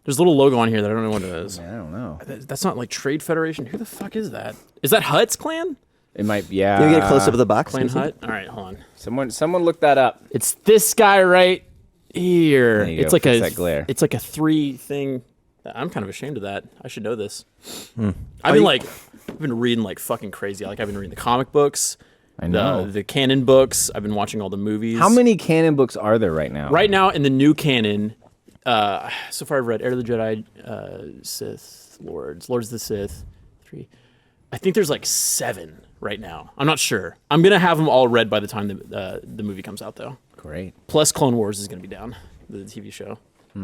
There's a little logo on here that I don't know what it is. I don't know. That's not like Trade Federation. Who the fuck is that? Is that Hutt's clan? It might, yeah. Can we get a close up of the box? Clan Can we see? Hutt? All right, hold on. Someone look that up. It's this guy right here. There you It's go, like fix a that glare. It's like a 3 thing. I'm kind of ashamed of that. I should know this. I've been reading like fucking crazy. Like I've been reading the comic books, I know. the canon books. I've been watching all the movies. How many canon books are there right now? Right now in the new canon, so far I've read Heir of the Jedi, Sith Lords of the Sith, 3. I think there's like 7 right now. I'm not sure. I'm gonna have them all read by the time the movie comes out though. Great. Plus Clone Wars is gonna be down, the TV show.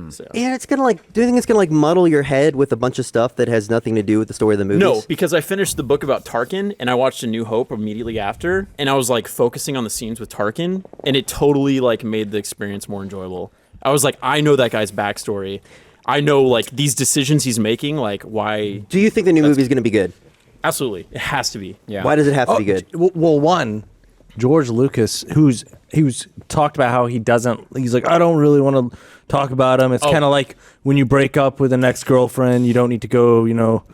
So. Yeah, it's gonna like. Do you think it's gonna like muddle your head with a bunch of stuff that has nothing to do with the story of the movie? No, because I finished the book about Tarkin and I watched A New Hope immediately after, and I was like focusing on the scenes with Tarkin, and it totally like made the experience more enjoyable. I was like, I know that guy's backstory. I know like these decisions he's making, like why. Do you think the new movie is gonna be good? Absolutely, it has to be. Yeah. Why does it have to be good? Well, one, George Lucas, who's talked about how he's like, I don't really want to talk about him. It's kind of like when you break up with an ex-girlfriend, you don't need to go,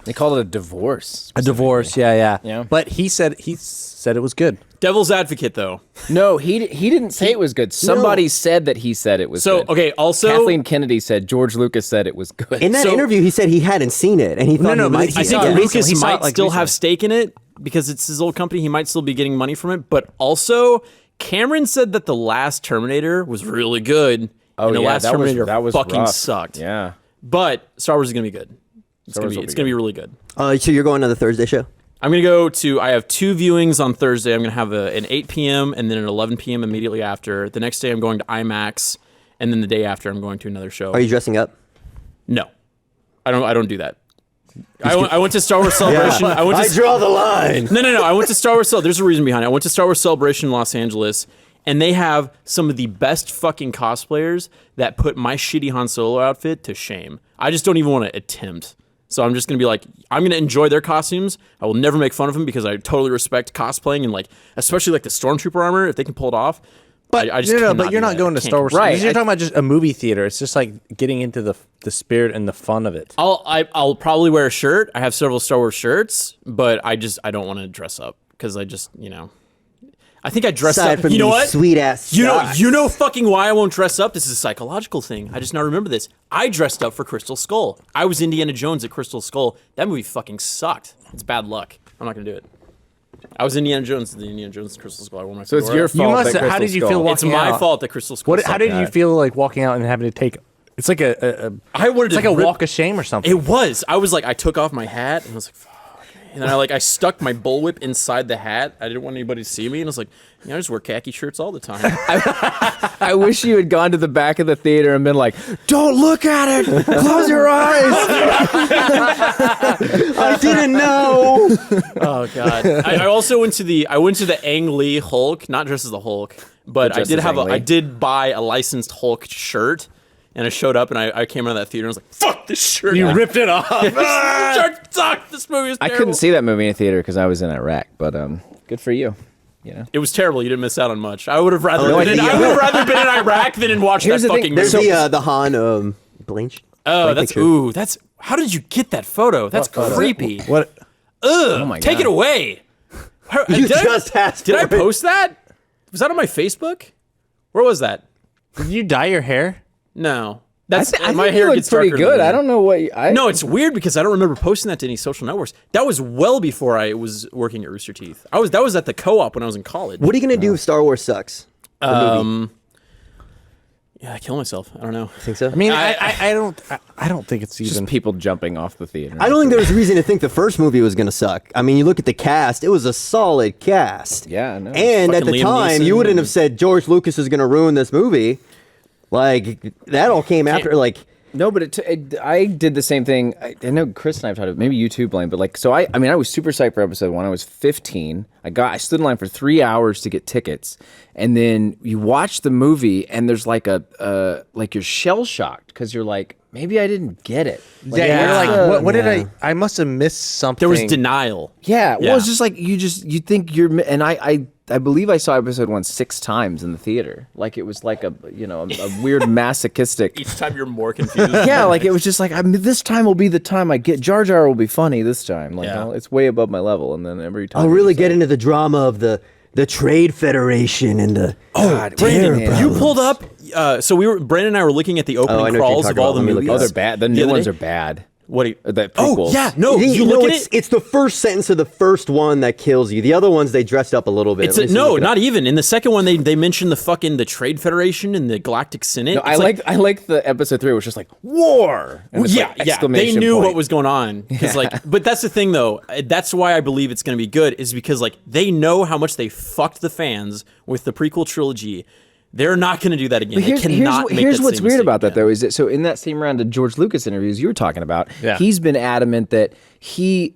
They call it a divorce. a divorce. Yeah. Yeah. But he said it was good. Devil's advocate though. No, he didn't say it was good. Somebody said that he said it was So good. okay, also Kathleen Kennedy said George Lucas said it was good. In that So- interview, he said he hadn't seen it, and he thought no, he but might. he I see think saw it. it Lucas recently. He saw might it, like, still have recently. stake in it because it's his old company. He might still be getting money from it. But also, Cameron said that the last Terminator was really good. and the last Terminator fucking rough. sucked. Yeah. But Star Wars is gonna be good. It's Star gonna Wars be will it's be gonna be good. really good. So you're going to the Thursday show? I'm gonna go to. I have 2 viewings on Thursday. I'm gonna have an 8 p.m. and then an 11 p.m. immediately after. The next day I'm going to IMAX, and then the day after I'm going to another show. Are you dressing up? No, I don't do that. I went to Star Wars Celebration. I went to draw the line. No. I went to Star Wars Celebration. There's a reason behind it. I went to Star Wars Celebration in Los Angeles, and they have some of the best fucking cosplayers that put my shitty Han Solo outfit to shame. I just don't even want to attempt. So I'm just going to be like, I'm going to enjoy their costumes. I will never make fun of them because I totally respect cosplaying and like, especially like the Stormtrooper armor, if they can pull it off. But I just no, cannot but do you're not that. going to Can't. Star Wars. Right. You're talking about just a movie theater. It's just like getting into the spirit and the fun of it. I'll probably wear a shirt. I have several Star Wars shirts, but I don't want to dress up because I just, I think I dressed Aside up. from You know these what? sweet ass. You know fucking why I won't dress up? This is a psychological thing. I just now remember this. I dressed up for Crystal Skull. I was Indiana Jones at Crystal Skull. That movie fucking sucked. It's bad luck. I'm not gonna do it. I was Indiana Jones at the Indiana Jones Crystal Skull. I wore my So it's fedora. your fault. You must. that How did you Crystal feel Skull- walking It's my out? fault that Crystal Skull. How sucked. did you feel like walking out and having to take? It's like I wanted it's like to a rip- walk of shame or something. It was. I was like, I took off my hat and I was like, fuck. And then I stuck my bullwhip inside the hat. I didn't want anybody to see me. And I was like, I just wear khaki shirts all the time. I wish you had gone to the back of the theater and been like, "Don't look at it. Close your eyes." I didn't know. Oh god. I also went to the Ang Lee Hulk, not dressed as the Hulk, but I dressed did as have Ang Lee. I did buy a licensed Hulk shirt. And I showed up and I came out of that theater and I was like, fuck this shirt. You ripped it off. This shirt sucked. This movie is I terrible. couldn't see that movie in a theater because I was in Iraq, but good for you. You know. It was terrible. You didn't miss out on much. I would have rather no, been I I think- would have rather been in Iraq than in watch Here's that the thing, fucking There's movie. the Han Blaine. Oh, Blaine that's picture. how did you get that photo? That's creepy. What? Ugh, my take God. it away. You Did I- just asked Did I for it. post that? Was that on my Facebook? Where was that? Did you dye your hair? No. That's I my think hair you look gets pretty darker good. than I that. don't know what. No, it's weird because I don't remember posting that to any social networks. That was well before I was working at Rooster Teeth. That was at the co-op when I was in college. What are you gonna do if Star Wars sucks? Yeah, I kill myself. I don't know. Think so? I mean, I don't think it's just even. people jumping off the theater. I don't think there was reason to think the first movie was gonna suck. I mean, you look at the cast; it was a solid cast. Yeah, I know. And at Fucking the Liam time, Neeson you wouldn't and- have said George Lucas is gonna ruin this movie. Like that all came after. Like No, but I did the same thing. I know Chris and I have talked about maybe you too, Blaine, but like, so I mean, I was super psyched for episode 1. I was 15. I stood in line for 3 hours to get tickets. And then you watch the movie and there's like like you're shell shocked because you're like, maybe I didn't get it. Like, Yeah, you're what's like, the- what did I must have missed something. There was denial. Yeah. Well, Yeah. it's just like, you think you're, and I believe I saw episode 1 6 times in the theater. Like it was like a weird masochistic. Each time you're more confused. Yeah, like it was just like, I mean, this time will be the time I get Jar Jar will be funny this time. Like Yeah. it's way above my level, and then every time I'll really get into the drama of the Trade Federation and the Brandon, Yeah. you pulled up. So Brandon and I were looking at the I opening know what you're crawls talking of all about. the Let me look movies. it Oh, up. they're bad. The The new other ones day? are bad. What? The Oh prequels. yeah, no. You know, look at it. it's the first sentence of the first one that kills you. The other ones they dressed up a little bit. It's Let me see, no, look it up. not even. In the second one, they mentioned the Trade Federation and the Galactic Senate. No, It's I like the episode 3, which was just like war. And it's yeah, like yeah. They exclamation knew point. what was going on. Because but that's the thing though. That's why I believe it's going to be good. Is because like they know how much they fucked the fans with the prequel trilogy. They're not going to do that again. But They cannot make here's that what's same weird mistake about that again. though is that so in that same round of George Lucas interviews you were talking about, Yeah. he's been adamant that he's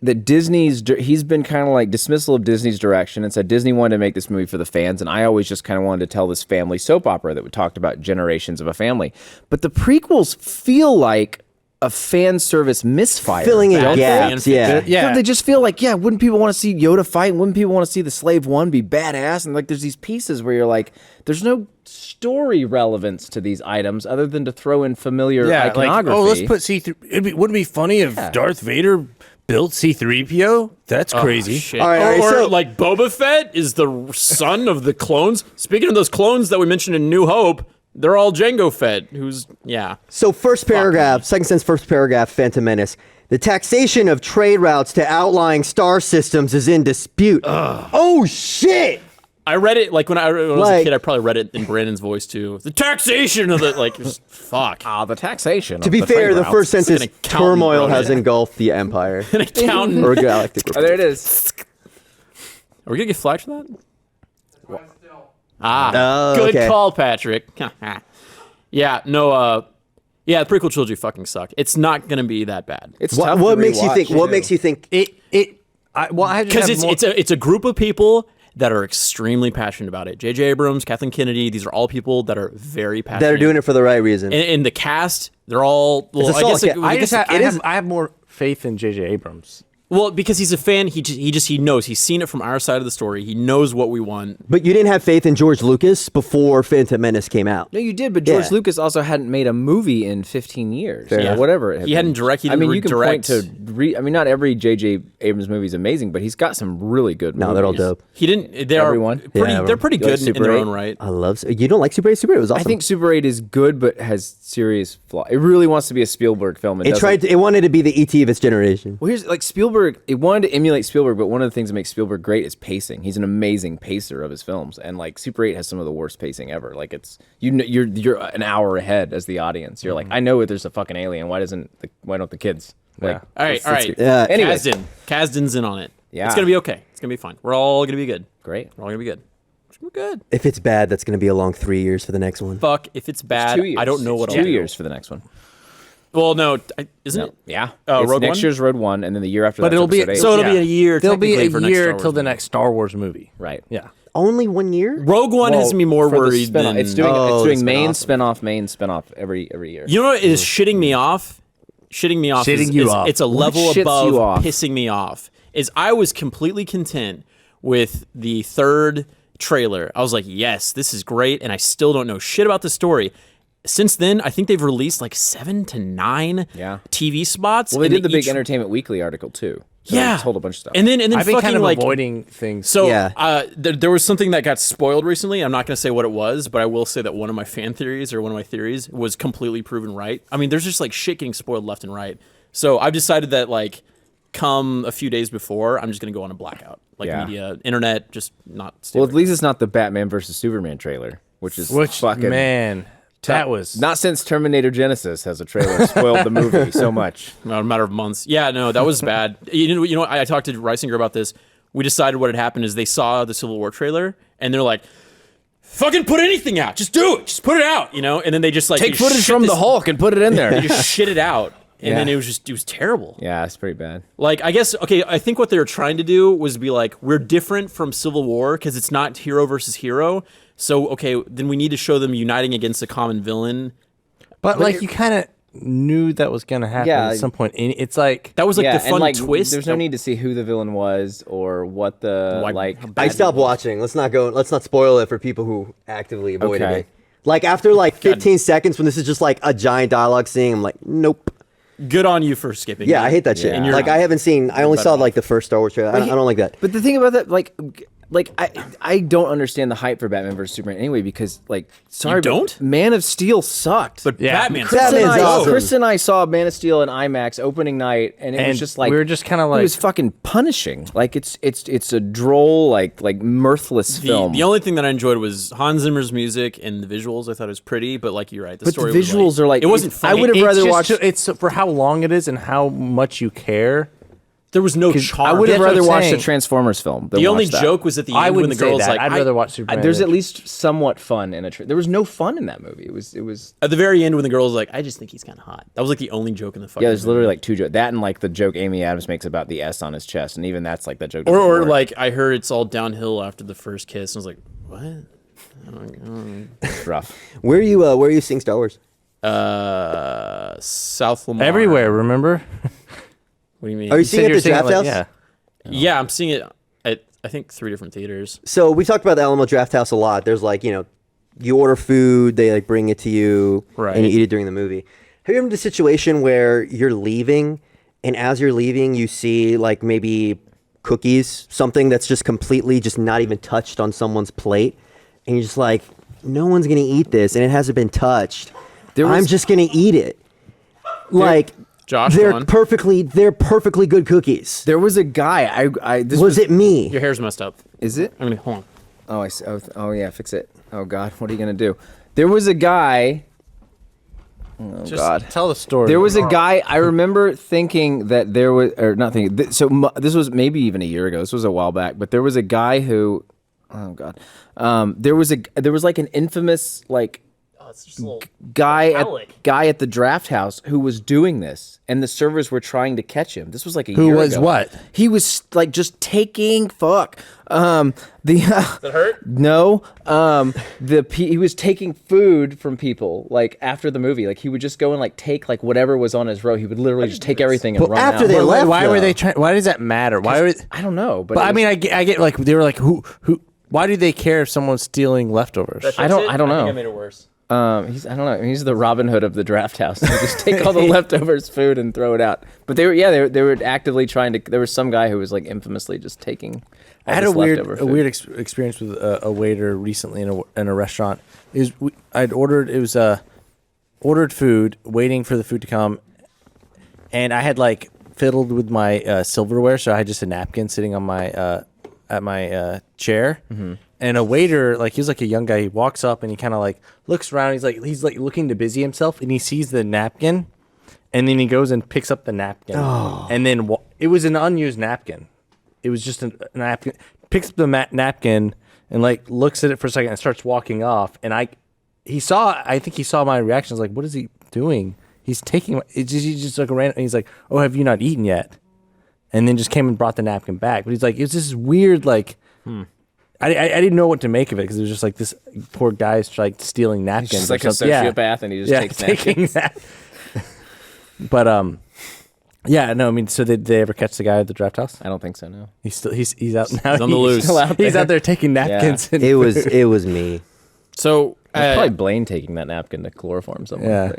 been kind of like dismissal of Disney's direction and said Disney wanted to make this movie for the fans, and I always just kind of wanted to tell this family soap opera that we talked about generations of a family. But the prequels feel like a fan service misfire. filling in Bad gaps. fan Yeah. fiction. Yeah. They just feel like, yeah, wouldn't people want to see Yoda fight? Wouldn't people want to see the Slave One be badass? And like, there's these pieces where you're like, there's no story relevance to these items other than to throw in familiar iconography. Like, oh, let's put C3. Wouldn't it be funny if Darth Vader built C3PO? That's crazy. Shit. All right, or so- like Boba Fett is the son of the clones. Speaking of those clones that we mentioned in New Hope, they're all Jango Fett. So first paragraph, second sentence, first paragraph, Phantom Menace. The taxation of trade routes to outlying star systems is in dispute. Oh shit! I read it like when I was a Like- kid. I probably read it in Brandon's voice too. The taxation of the just fuck. the taxation. To be fair, the first It's sentence, an accountant turmoil wrote has it. engulfed the empire An accountant. or galactic. Oh, there it is. Are we gonna get flagged for that? Still. Oh, Good okay. call, Patrick. Yeah, no. Yeah, the prequel trilogy fucking sucked. It's not gonna be that bad. It's What, tough what to makes you rewatch, think? What too. makes you think? I Because it's a group of people that are extremely passionate about it. J.J. Abrams, Kathleen Kennedy, these are all people that are very passionate. That are doing it for the right reason. And the cast, they're all. Well, It's a solid cast. I have more faith in J.J. Abrams. Well, because he's a fan, he knows. He's seen it from our side of the story. He knows what we want. But you didn't have faith in George Lucas before Phantom Menace came out. No, you did, but George Yeah. Lucas also hadn't made a movie in 15 years. Fair. Or whatever. It had He hadn't been. directed. I mean, you can point direct. to. I mean, not every J.J. Abrams movie is amazing, but he's got some really good movies. No, they're all dope. He didn't. They Everyone? are pretty. Yeah, they're pretty You like good in Super their 8? own right. I love. You don't like Super 8? Super 8 was awesome. I think Super 8 is good, but has serious flaws. It really wants to be a Spielberg film. it wanted to be the ET of its generation. Well, here's like Spielberg. It wanted to emulate Spielberg, but one of the things that makes Spielberg great is pacing. He's an amazing pacer of his films, and like Super 8 has some of the worst pacing ever. Like you're an hour ahead as the audience. You're like, I know there's a fucking alien. Why don't the kids? Like, All right, all right. Anyway. Kasdan's in on it. Yeah. It's gonna be okay. It's gonna be fine. We're all gonna be good. Great. We're all gonna be good. We're good. If it's bad, that's going to be a long 3 years for the next one. Fuck if it's bad. 2 years. I don't know what It's I'll 2 do. years for the next one. Well, no, isn't it? Yeah. Oh, It's Rogue next One? year's Road One, and then the year after. But that's it'll be Episode 8. So it'll be a year. There'll be technically, a for next year Star till Wars the movie. next Star Wars movie. right. Yeah. Only 1 year? Rogue One has me more for the worried spin-off. than It's doing Oh, the main spin-off. spin-off every year. You know what is shitting me off? Shitting me off. Shitting you off. It's a level shits above you off? pissing me off. Is I was completely content with the third trailer. I was like, yes, this is great, and I still don't know shit about the story. Since then, I think they've released like 7 to 9 TV spots. Well, they and did the big each- Entertainment Weekly article too. So Yeah, they told a bunch of stuff. And then I've been fucking kind of like avoiding things. So Yeah. there was something that got spoiled recently. I'm not going to say what it was, but I will say that one of my fan theories or one of my theories was completely proven right. I mean, there's just like shit getting spoiled left and right. So I've decided that like come a few days before, I'm just going to go on a blackout. Like Yeah. media, internet, just not Well, stupid. at least it's not the Batman versus Superman trailer, which fucking man, that was not since Terminator Genesis has a trailer spoiled the movie so much. Not a matter of months. Yeah, no, that was bad. You know, I talked to Reisinger about this. We decided what had happened is they saw the Civil War trailer and they're like, fucking put anything out. Just do it. Just put it out, you know? And then they just like Take they footage shit from this- the Hulk and put it in They there. just shit it out. And Yeah. then it was terrible. Yeah, it's pretty bad. Like, I guess, okay, I think what they were trying to do was be like, we're different from Civil War because it's not hero versus hero. So, okay, then we need to show them uniting against a common villain. But like you kind of knew that was gonna happen Yeah. at some point. And it's like That was like yeah, the fun and like twist. there's no need to see who the villain was or what the Why- like. how I bad stopped it was. watching. Let's not spoil it for people who actively avoided Okay. it. Like after like 15 seconds when this is just like a giant dialogue scene, I'm like, nope. Good on you for skipping. Yeah, it. I hate that shit. And you're Like not. I haven't seen. I only saw like the first Star Wars trailer. I don't like that. But the thing about that, like I don't understand the hype for Batman versus Superman anyway because like sorry, but don't? Man of Steel sucked. But Yeah. Batman. Batman's awesome. Chris and I saw Man of Steel in IMAX opening night, and it was just like we were just kind of it like was fucking punishing. Like it's a droll, like mirthless film. The only thing that I enjoyed was Hans Zimmer's music and the visuals. I thought it was pretty, but like you're right, the But story the was visuals are like it wasn't I funny. would have it's rather just- watched. It's for how long it is and how much you care. There was no 'cause charm. I would have That's what rather I'm watched saying. the Transformers film. Than The only watch that. joke was at the I end when the wouldn't say girl's that. like, I'd rather watch Superman. There's than- at least somewhat fun in a. There was no fun in that movie. It was. at the very end when the girl's like, I just think he's kind of hot. That was like the only joke in the fucking Yeah, there's movie. literally like two jokes. That and like the joke Amy Adams makes about the S on his chest, and even that's like that joke. Or doesn't work. like I heard it's all downhill after the first kiss. And I was like, what? It's rough. Where are you seeing Star Wars? South Lamar. everywhere. Remember? What do you mean? Are you You seeing it at you're the seeing it, Draft like, House? yeah. Yeah, I'm seeing it at I think 3 different theaters. So we talked about the Alamo Drafthouse a lot. There's like, you order food, they like bring it to you, Right. and you eat it during the movie. Have you ever been in a situation where you're leaving, and as you're leaving, you see like maybe cookies, something that's just completely just not even touched on someone's plate, and you're just like, no one's gonna eat this, and it hasn't been touched. I'm just gonna eat it. Like, Josh, they're go on. perfectly good cookies. There was a guy. This Was it me? Your hair's messed up. Is it? I'm gonna hold on. Oh, I see. Oh, yeah. Fix it. Oh God, what are you gonna do? There was a guy. Oh Just God. tell the story. There was a guy. I remember thinking that there was, or not thinking. This was maybe even a year ago. This was a while back. But there was a guy who. Oh God. There was like an infamous like. it's just a little guy Alec. at the draft house who was doing this, and the servers were trying to catch him. This was like a Who year was ago. what? He was like just taking Does it hurt? No, he was taking food from people like after the movie. Like he would just go and like take like whatever was on his row. He would literally just take everything and run after out. they left, Why were though. they trying? Why does that matter? Why were? I don't know, but But it I was- mean, I get like they were like who? Why do they care if someone's stealing leftovers? I don't I think know. I made it worse. I don't know. He's the Robin Hood of the draft house. They just take all the leftovers food and throw it out. But they were actively trying to. There was some guy who was like infamously just taking. All I had this a weird leftover food. experience with a waiter recently in a restaurant. I'd ordered food, waiting for the food to come, and I had like fiddled with my silverware, so I had just a napkin sitting on my at my chair. Mm-hmm. And a waiter, like he was like a young guy, he walks up and he kind of like looks around. He's like looking to busy himself, and he sees the napkin, and then he goes and picks up the napkin, and then it was an unused napkin. It was just a napkin. Picks up the napkin and like looks at it for a second and starts walking off. And I think he saw my reaction. I was like, "What is he doing? He's taking." He just like ran. And he's like, "Oh, have you not eaten yet?" And then just came and brought the napkin back. But he's like, it's this weird like. I didn't know what to make of it because it was just like this poor guy's like stealing napkins. He's just like or a something. Yeah. sociopath, and he just takes taking napkins. that. But yeah, no, I mean, so did they ever catch the guy at the draft house? I don't think so. No. He's out now. He's on the loose. Still out He's there. out there taking napkins. And It was me. So It's probably Blaine taking that napkin to chloroform someone. Yeah.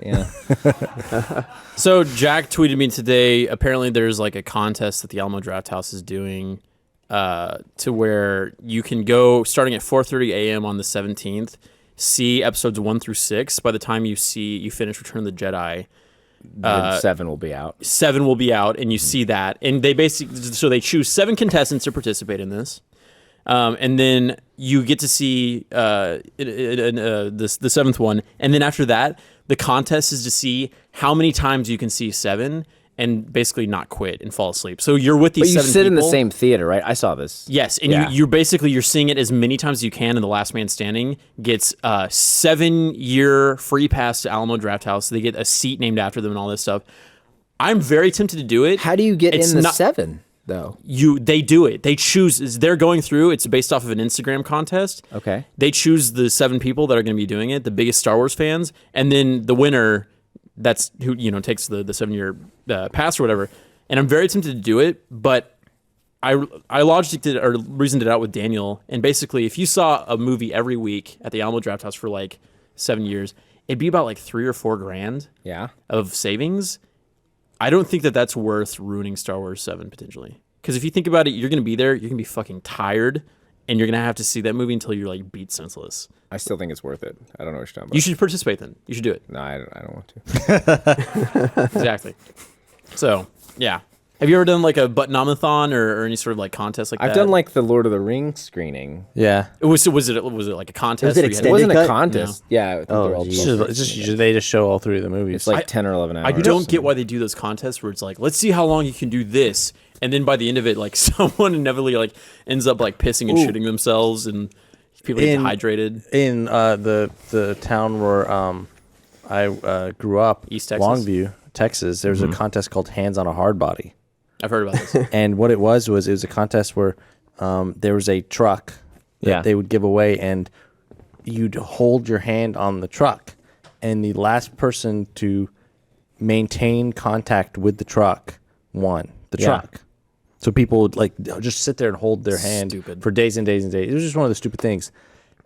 But yeah. So Jack tweeted me today. Apparently, there's like a contest that the Alamo Drafthouse is doing, to where you can go starting at 4:30 a.m. on the 17th, see episodes 1 through 6. By the time you finish Return of the Jedi, Then 7 will be out. 7 will be out, and you see that. And they they choose 7 contestants to participate in this. And then you get to see the 7th one. And then after that, the contest is to see how many times you can see 7 and basically not quit and fall asleep. So you're with these But you 7 sit in the people. same theater, right? I saw this. Yes, and Yeah. you're seeing it as many times as you can, and the last man standing gets a 7-year free pass to Alamo Drafthouse. They get a seat named after them and all this stuff. I'm very tempted to do it. How do you get It's in the not- 7 though? They do it. They choose. They're going through. It's based off of an Instagram contest. Okay. They choose the 7 people that are going to be doing it, the biggest Star Wars fans, and then the winner. That's who takes the 7-year pass or whatever. And I'm very tempted to do it, but I reasoned it out with Daniel. And basically, if you saw a movie every week at the Alamo Drafthouse for like 7 years, it'd be about like $3 or $4 grand Yeah. of savings. I don't think that that's worth ruining Star Wars 7 potentially. Because if you think about it, you're going to be there, you're going to be fucking tired, and you're going to have to see that movie until you're like beat senseless. I still think it's worth it. I don't know what you're talking about. You should participate then. You should do it. No, I don't want to. Exactly. So, yeah. Have you ever done like a buttonomathon or any sort of like contest like that? I've done like the Lord of the Rings screening. Yeah. Was it like a contest? Was it where you had- It extended? wasn't a cut? contest. Yeah. I think Oh, they're all geez. They just show all 3 of the movies. It's like 10 or 11 hours. I don't get why they do those contests where it's like, let's see how long you can do this, and then by the end of it, like someone inevitably like ends up like pissing and shitting themselves, and people get dehydrated. In the town where I grew up, East Texas? Longview, Texas, there was a contest called Hands on a Hard Body. I've heard about this. And what it was a contest where there was a truck that Yeah. they would give away, and you'd hold your hand on the truck, and the last person to maintain contact with the truck won the Yeah. truck. So people would like just sit there and hold their hand Stupid. for days and days and days. It was just one of the stupid things.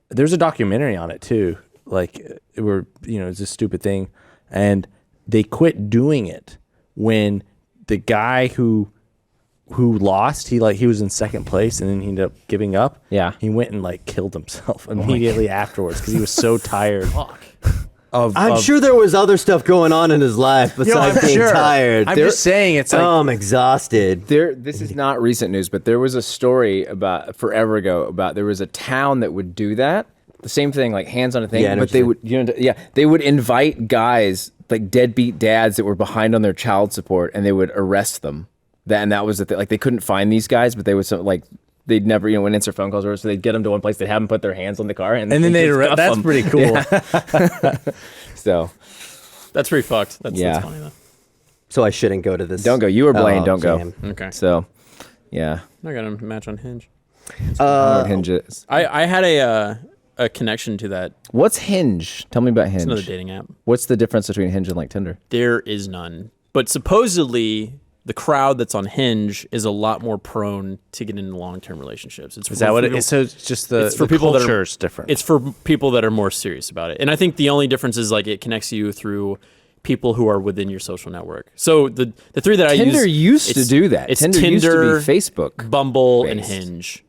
There's a documentary on it too, like where it's a stupid thing, and they quit doing it when the guy who lost, he was in second place, and then he ended up giving up. Yeah. He went and like killed himself immediately afterwards because he was so tired. I'm sure there was other stuff going on in his life besides being tired. I'm just saying, it's like I'm exhausted. This is not recent news, but there was a story about forever ago about there was a town that would do that. The same thing, like hands on a thing, Yeah, I know but what they you're would, they would invite guys like deadbeat dads that were behind on their child support, and they would arrest them. That was the thing. Like they couldn't find these guys, but they would they'd never, when answer phone calls, or so they'd get them to one place, they'd have them put their hands on the car, and then they'd they cuff that's them. pretty cool. So That's pretty fucked. That's Yeah. funny though. So I shouldn't go to this. don't go. You or Blaine, don't damn. go. Okay. So, yeah. I got a match on Hinge. Hinge is. I had a connection to that. What's Hinge? Tell me about Hinge. It's another dating app. What's the difference between Hinge and like Tinder? There is none. But supposedly the crowd that's on Hinge is a lot more prone to get into long-term relationships. It's Is that what it is? So it's just It's for the people that are- culture's different. It's for people that are more serious about it. And I think the only difference is like it connects you through people who are within your social network. So the three that I use, Tinder used to it's- do that. It's Tinder used to be Facebook. Bumble, and based. Hinge.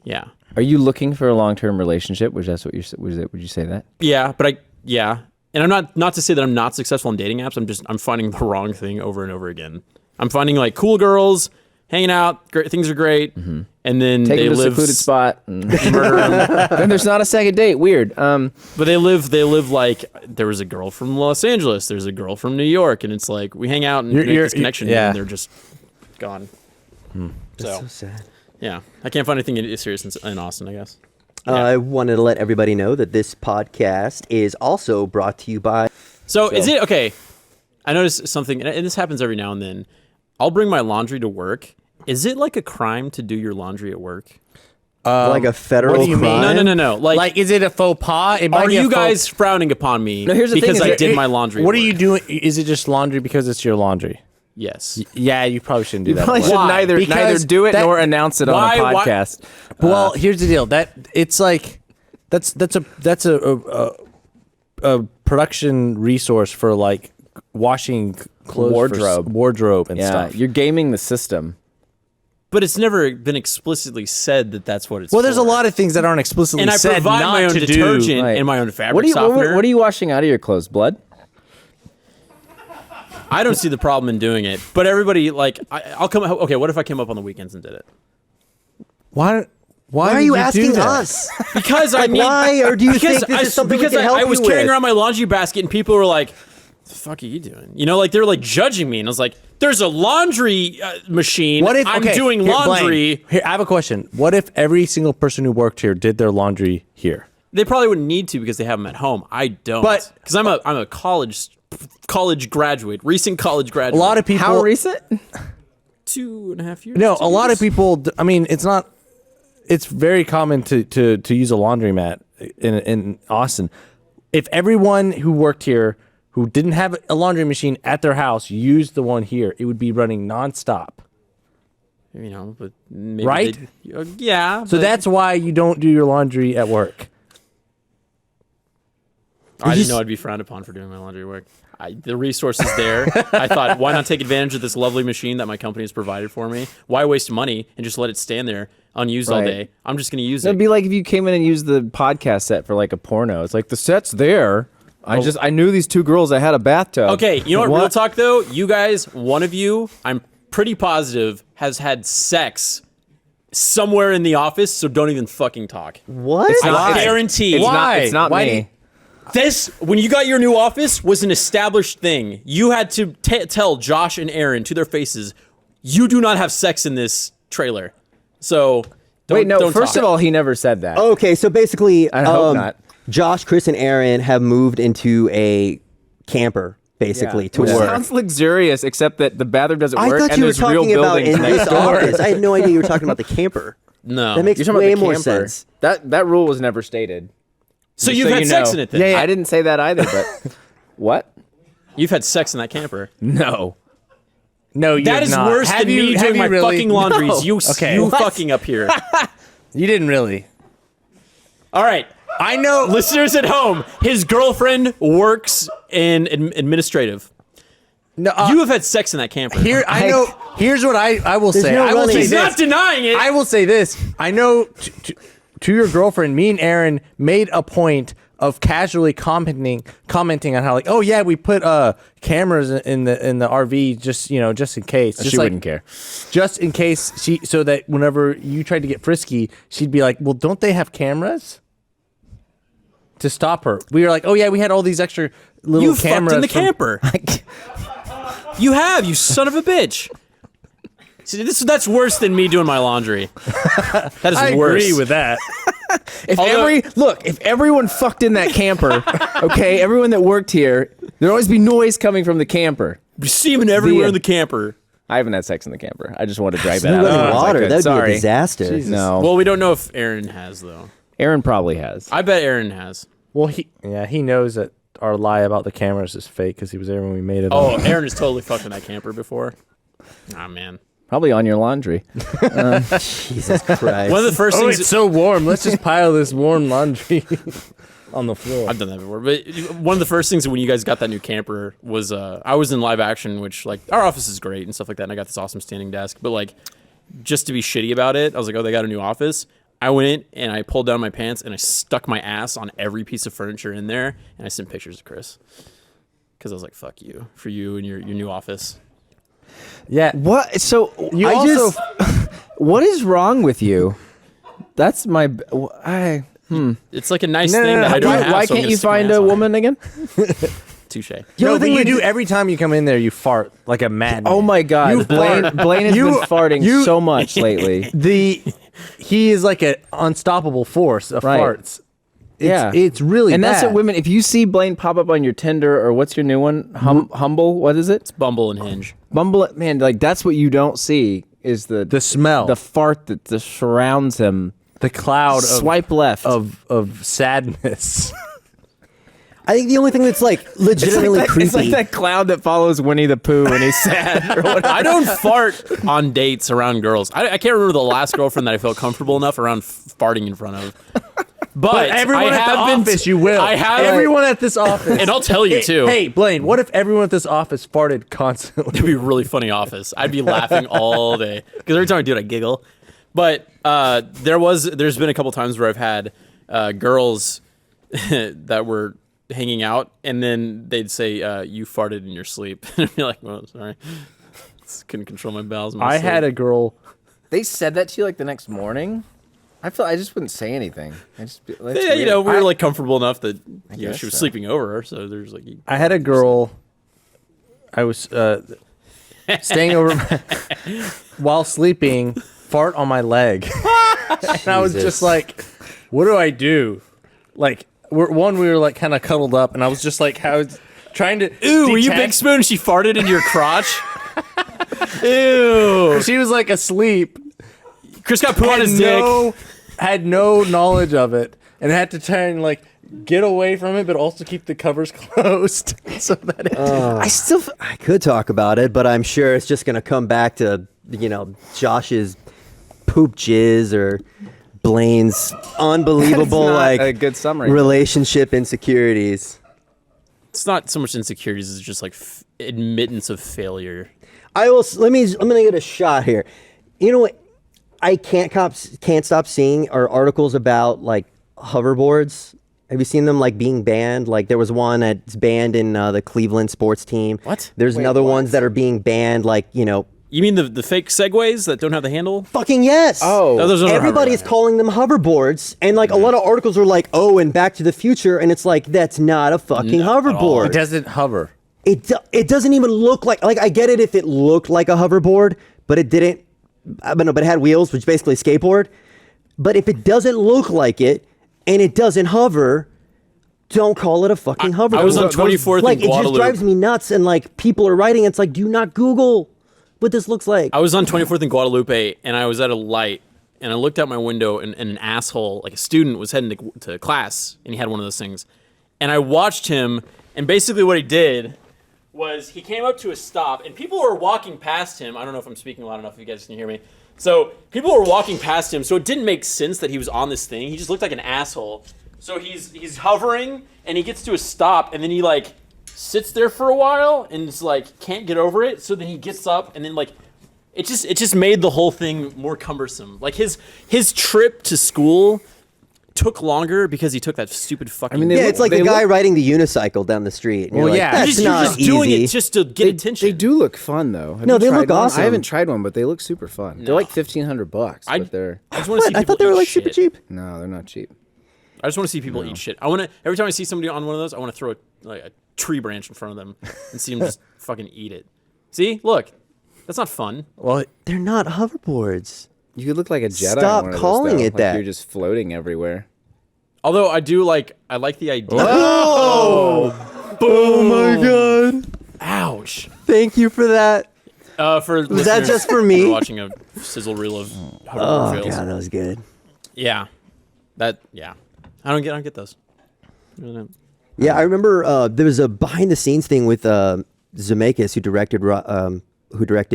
Yeah. Are you looking for a long-term relationship? Would that's what you would you say that? Yeah, but and I'm not to say that I'm not successful in dating apps. I'm finding the wrong thing over and over again. I'm finding like cool girls hanging out, great, things are great, and then Take they them to a live secluded spot. And murder 'em. then there's not a second date. Weird. But they live like there was a girl from Los Angeles, there's a girl from New York, and it's like we hang out and make this connection, yeah. and they're just gone. That's so sad. Yeah, I can't find anything serious in Austin, I guess. I wanted to let everybody know that this podcast is also brought to you by. So is it okay? I noticed something, and this happens every now and then. I'll bring my laundry to work. Is it like a crime to do your laundry at work? Like a federal what do you mean? crime? No. like, is it a faux pas? It might Are be a you faux- guys frowning upon me No, here's the thing, because is I that did my laundry? What at are you work? doing? Is it just laundry because it's your laundry? Yes. Yeah, you probably shouldn't do that. Probably at should work. neither Because do it that- nor announce it Why- on a why- podcast. Well, here's the deal. That it's like that's a production resource for like washing clothes, for wardrobe and Yeah, stuff. you're gaming the system. But it's never been explicitly said that that's what it's Well, there's a for. lot of things that aren't explicitly And I said provide not my own to detergent do. Right. and my own fabric What softener. are you washing out of your clothes? Blood? I don't see the problem in doing it. But everybody, like, I'll come. Okay, what if I came up on the weekends and did it? Why Why are did you do asking that? us? Because I Like, need. why? Or do you because think this is something we because can help I was you carrying with? around my laundry basket and people were like, "The fuck are you doing?" You know, like they're like judging me, and I was like, "There's a laundry machine. What if I'm okay, doing here, laundry?" Blaine, here, I have a question. What if every single person who worked here did their laundry here? They probably wouldn't need to because they have them at home. I don't. But- because I'm a college graduate, recent college graduate. A lot of people. How recent? 2.5 years. No, 2 a lot years? of people. I mean, it's not. It's very common to use a laundromat in Austin. If everyone who worked here who didn't have a laundry machine at their house used the one here, it would be running nonstop. You know, but maybe Right? yeah. So but that's why you don't do your laundry at work. I didn't know I'd be frowned upon for doing my laundry work. The resource is there. I thought, why not take advantage of this lovely machine that my company has provided for me? Why waste money and just let it stand there unused all Right. day? I'm just going to use It'd it. be like if you came in and used the podcast set for like a porno. It's like the set's there. I knew these two girls that had a bathtub. Okay, you know what? Real talk though, you guys, one of you, I'm pretty positive, has had sex somewhere in the office. So don't even fucking talk. What? I guarantee. It's not Why me. This, when you got your new office, was an established thing. You had to tell Josh and Aaron to their faces, you do not have sex in this trailer. So, don't First talk. of all, he never said that. Okay, so basically, I hope not. Josh, Chris, and Aaron have moved into a camper, basically, to Which work. sounds luxurious, except that the bathroom doesn't I work thought and you were there's real talking about buildings in next this door. office. I had no idea you were talking about the camper. No. That makes You're talking way about the more camper. sense. That rule was never stated. So Just you've so had you sex know. in it then? Yeah. I didn't say that either, but what? You've had sex in that camper. No. No, you That have is not. worse Have than you- me have doing you my really? fucking laundries. No. You, Okay. you What? fucking up here. You didn't really. All right. I know. Listeners at home, his girlfriend works in administrative. No, You have had sex in that camper. here I know. Here's what I will say. no I will running. say He's this. not denying it. I will say this. I know to your girlfriend, me and Aaron made a point of casually commenting on how like, oh yeah, we put cameras in the RV just in case. Just She like, wouldn't care. Just in case so that whenever you tried to get frisky, she'd be like, well, don't they have cameras to stop her? We were like, oh yeah, we had all these extra little You cameras fucked in the from- camper. You have, you son of a bitch. See, that's worse than me doing my laundry. That is I worse. agree with that. If everyone fucked in that camper, okay, everyone that worked here, there'd always be noise coming from the camper. Be semen everywhere in the camper. I haven't had sex in the camper. I just wanted to drag that No out. running water. That'd be a Sorry. disaster. No. Well, we don't know if Aaron has though. Aaron probably has. I bet Aaron has. Well, he knows that our lie about the cameras is fake because he was there when we made it. Oh, Aaron has totally fucked in that camper before. Ah, man. Probably on your laundry. Jesus Christ. One of the first things. it's so warm. Let's just pile this warm laundry on the floor. I've done that before, but one of the first things when you guys got that new camper was I was in live action, which like our office is great and stuff like that, and I got this awesome standing desk. But like, just to be shitty about it, I was like, oh, they got a new office. I went in and I pulled down my pants and I stuck my ass on every piece of furniture in there, and I sent pictures to Chris because I was like, fuck you for you and your new office. Yeah. What? So You I also- just. What is wrong with you? That's my. It's like a nice thing that I don't have. Why so I'm can't gonna you stick my find ass a on it. woman again? Touche. The No, only but thing you we do every time you come in there. You fart like a madman. Oh my God, Blaine has been farting so much lately. He is like an unstoppable force of Right. farts. Yeah, It's really and that's bad. what women. If you see Blaine pop up on your Tinder or what's your new one, Humble, what is it? Bumble and Hinge. Bumble, man, like that's what you don't see is the smell, the fart that just surrounds him. the cloud Swipe left of sadness. I think the only thing that's like legitimately creepy. It's like that cloud that follows Winnie the Pooh when he's sad. Or whatever. I don't fart on dates around girls. I can't remember the last girlfriend that I felt comfortable enough around farting in front of. But everyone I at the have been- office, you will. I have everyone at this office, and I'll tell you too. Hey, Blaine, what if everyone at this office farted constantly? It'd be a really funny office. I'd be laughing all day because every time I do it, I giggle. But there's been a couple times where I've had girls that were hanging out, and then they'd say, "You farted in your sleep," and I'd be like, "Well, sorry, just couldn't control my bowels." I had a girl. They said that to you like the next morning. I just wouldn't say anything. I just we were like comfortable enough that she was so. sleeping over, so there's like. I had a girl. I was staying over while sleeping. Fart on my leg, and I was just like, "What do I do?" Like, we were like kind of cuddled up, and I was just like, "How?" Trying to. Ooh, were you detach- Big Spoon? She farted into your crotch. Ew. She was like asleep. Chris got poo on his dick. Had no knowledge of it, and had to try and like get away from it, but also keep the covers closed so that it. I could talk about it, but I'm sure it's just gonna come back to Josh's poop jizz or Blaine's unbelievable That's not like a good summary. relationship insecurities. It's not so much insecurities; it's just like admittance of failure. I'm gonna get a shot here. You know what? I can't stop seeing are articles about like hoverboards. Have you seen them like being banned? Like there was one that's banned in the Cleveland sports team. What? There's another ones that are being banned. Like You mean the fake segways that don't have the handle? fucking yes. Oh. No, those are not Everybody is hoverboards. calling them hoverboards, and like a lot of articles are like, "Oh, and Back to the Future," and it's like that's not a fucking Not at all. hoverboard. It doesn't hover. It doesn't even look like I get it if it looked like a hoverboard, but it didn't. But it had wheels, which is basically a skateboard. But if it doesn't look like it and it doesn't hover, don't call it a fucking hoverboard. I was on 24th like in it just Guadalupe. drives me nuts, and like people are writing. It's like, do not Google what this looks like. I was on 24th in Guadalupe, and I was at a light, and I looked out my window, and an asshole, like a student, was heading to class, and he had one of those things. And I watched him, and basically what he did was he came up to a stop, and people were walking past him. I don't know if I'm speaking loud enough if you guys can hear me. So people were walking past him, so it didn't make sense that he was on this thing. He just looked like an asshole. So he's hovering, and he gets to a stop, and then he like sits there for a while, and it's like can't get over it. So then he gets up, and then like it just made the whole thing more cumbersome. Like his trip to school took longer because he took that stupid fucking. yeah, it's like the guy riding the unicycle down the street. And you're Well, like, yeah. that's you're not just easy. doing it just to get attention. They do look fun though. Have No, you they tried look one? awesome. I haven't tried one, but they look super fun. They're like $1,500, I but they're just want to see What? I people thought they were eat like super shit. cheap. no, they're not cheap. I just want to see people eat shit. I want to every time I see somebody on one of those, I want to throw a tree branch in front of them and see them just fucking eat it. See, look, That's not fun. Well, They're not hoverboards. You could look like a Jedi. Stop on one of those, calling though. it Like that. You're just floating everywhere. Although I like the idea. Oh my god! Ouch. Thank you for that. For Was that just for me? We're watching a sizzle reel of Oh hoverboard fails. god, that was good. Yeah. Yeah. I don't get those. Yeah, I remember there was a behind the scenes thing with Zemeckis who directed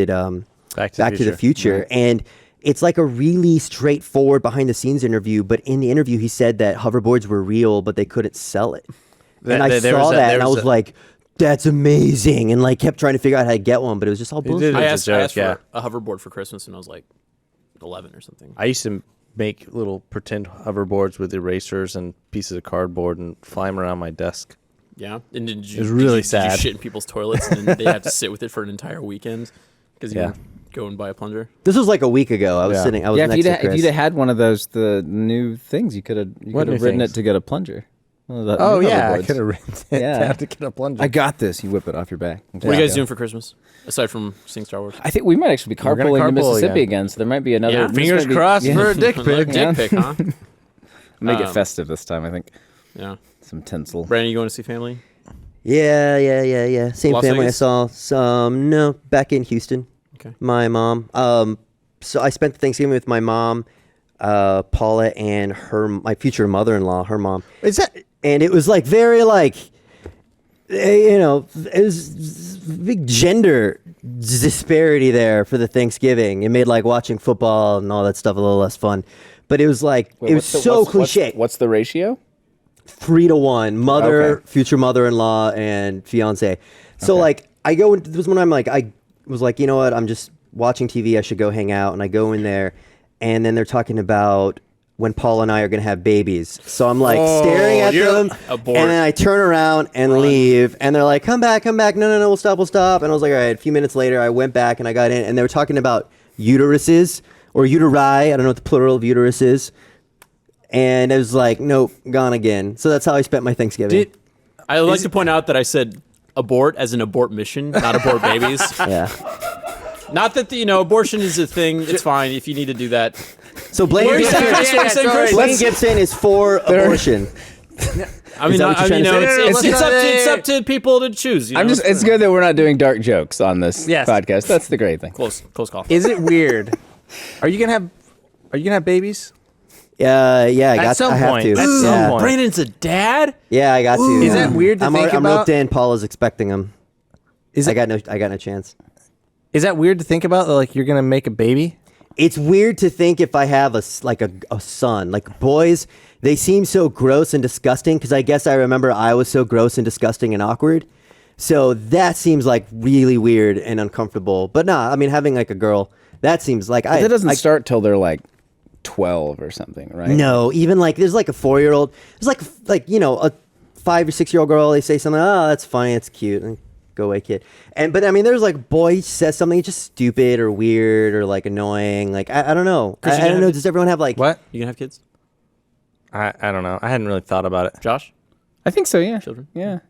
Back to the Future, and it's like a really straightforward behind the scenes interview. But in the interview, he said that hoverboards were real, but they couldn't sell it. And I saw that, and I was like, "That's amazing!" And like kept trying to figure out how to get one, but it was just all bullshit. did I it. asked, joke, I asked yeah. for a hoverboard for Christmas when I was like 11 or something. I used to make little pretend hoverboards with erasers and pieces of cardboard and fly them around my desk. Yeah. And did you, It was really did sad. you shit in people's toilets and then they have to sit with it for an entire weekend because you Yeah. would go and buy a plunger? This was like a week ago. I was Yeah. sitting. I was Yeah, next to if Chris. you'd have had one of those, the new things, you could have What new written things? it to get a plunger. One of the Oh new yeah, I hoverboards. could have written it Yeah. down to get a plunger. I got this. You whip it off your back. What are you guys doing for Christmas aside from seeing Star Wars? I think we might actually be We're gonna carpooling to carpool Mississippi again. again, so there might be another. Yeah, this Fingers might be- crossed yeah. for a dick Another pic. dick pic, huh? Make it Um, festive this time. I think Yeah. some tinsel. Brandon, you going to see family? Yeah. Same Las family. Vegas? I saw some. No, back in Houston. Okay. My mom. So I spent Thanksgiving with my mom, Paula, and my future mother-in-law, her mom. Is that And it was like very like, it was big gender disparity there for the Thanksgiving. It made like watching football and all that stuff a little less fun. But it was like, Wait, it was so cliche. What's the ratio? 3-1, mother, Okay. future mother-in-law, and fiance. So Okay. like, I go into this when I'm like, I was like, you know what? I'm just watching TV. I should go hang out. And I go in there, and then they're talking about when Paul and I are going to have babies. So I'm like staring at them, Abort. and then I turn around and leave, and they're like, come back. No, we'll stop. And I was like, all right. A few minutes later, I went back and I got in, and they were talking about uteruses or uteri. I don't know what the plural of uterus is. And it was like, nope, gone again. So that's how I spent my Thanksgiving. I would like to point out that I said abort as in abort mission, not abort babies. Yeah. Not that abortion is a thing. It's fine if you need to do that. So Blaine What were you saying, Chris? What were you saying, Chris? Blaine Gibson is for abortion. I mean, that what you're trying to say? it's up to people to choose. I'm just. It's good that we're not doing dark jokes on this Yes. podcast. That's the great thing. close call. is it weird? Are you gonna have babies? Yeah, I got. some I have point. to. At some yeah. point. Brandon's a dad. Yeah, I got to. Is that weird to I'm think I'm about? roped in. Paula's expecting him. Is I it, got no chance. is that weird to think about? Like you're gonna make a baby? It's weird to think if I have a son. Like boys, they seem so gross and disgusting because I guess I remember I was so gross and disgusting and awkward. So that seems like really weird and uncomfortable. But nah, I mean having like a girl, that seems like That doesn't start till they're like 12 or something, right? No, even like there's like a 4-year-old. There's like a 5 or 6-year-old girl. They say something. Oh, that's funny. It's cute. And go away, kid. But I mean, there's like boy says something just stupid or weird or like annoying. Like I don't know. Chris, you I gonna don't know. have- Does everyone have like What? You gonna have kids, I don't know. I hadn't really thought about it. Josh? I think so. Yeah. Children? Yeah.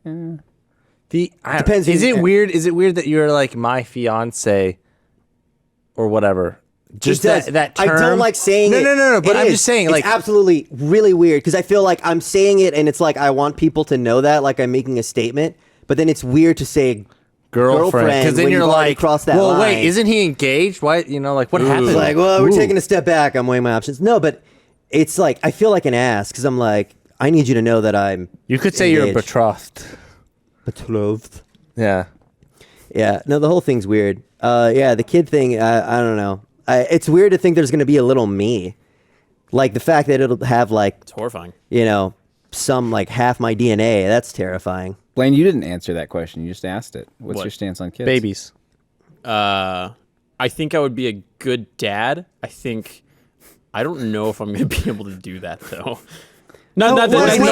Depends Is who- it weird? Is it weird that you're like my fiance or whatever? Just It does. that term. I don't like saying it. No. But It I'm is. just saying, it's like, absolutely really weird because I feel like I'm saying it and it's like I want people to know that, like I'm making a statement. But then it's weird to say girlfriend. Because then when you're you've already like, crossed that well, line. wait, isn't he engaged? Why? Like what happened? It's like, well, we're Ooh. taking a step back. I'm weighing my options. No, but it's like I feel like an ass because I'm like I need you to know that I'm. You could say you're engaged. betrothed. Yeah. Yeah, no, the whole thing's weird. Yeah, the kid thing, I don't know. It's weird to think there's going to be a little me. Like the fact that it'll have like, It's horrifying. some like half my DNA. That's terrifying. Blaine, you didn't answer that question. You just asked it. What's What? your stance on kids? Babies. I think I would be a good dad. I don't know if I'm going to be able to do that though. Not why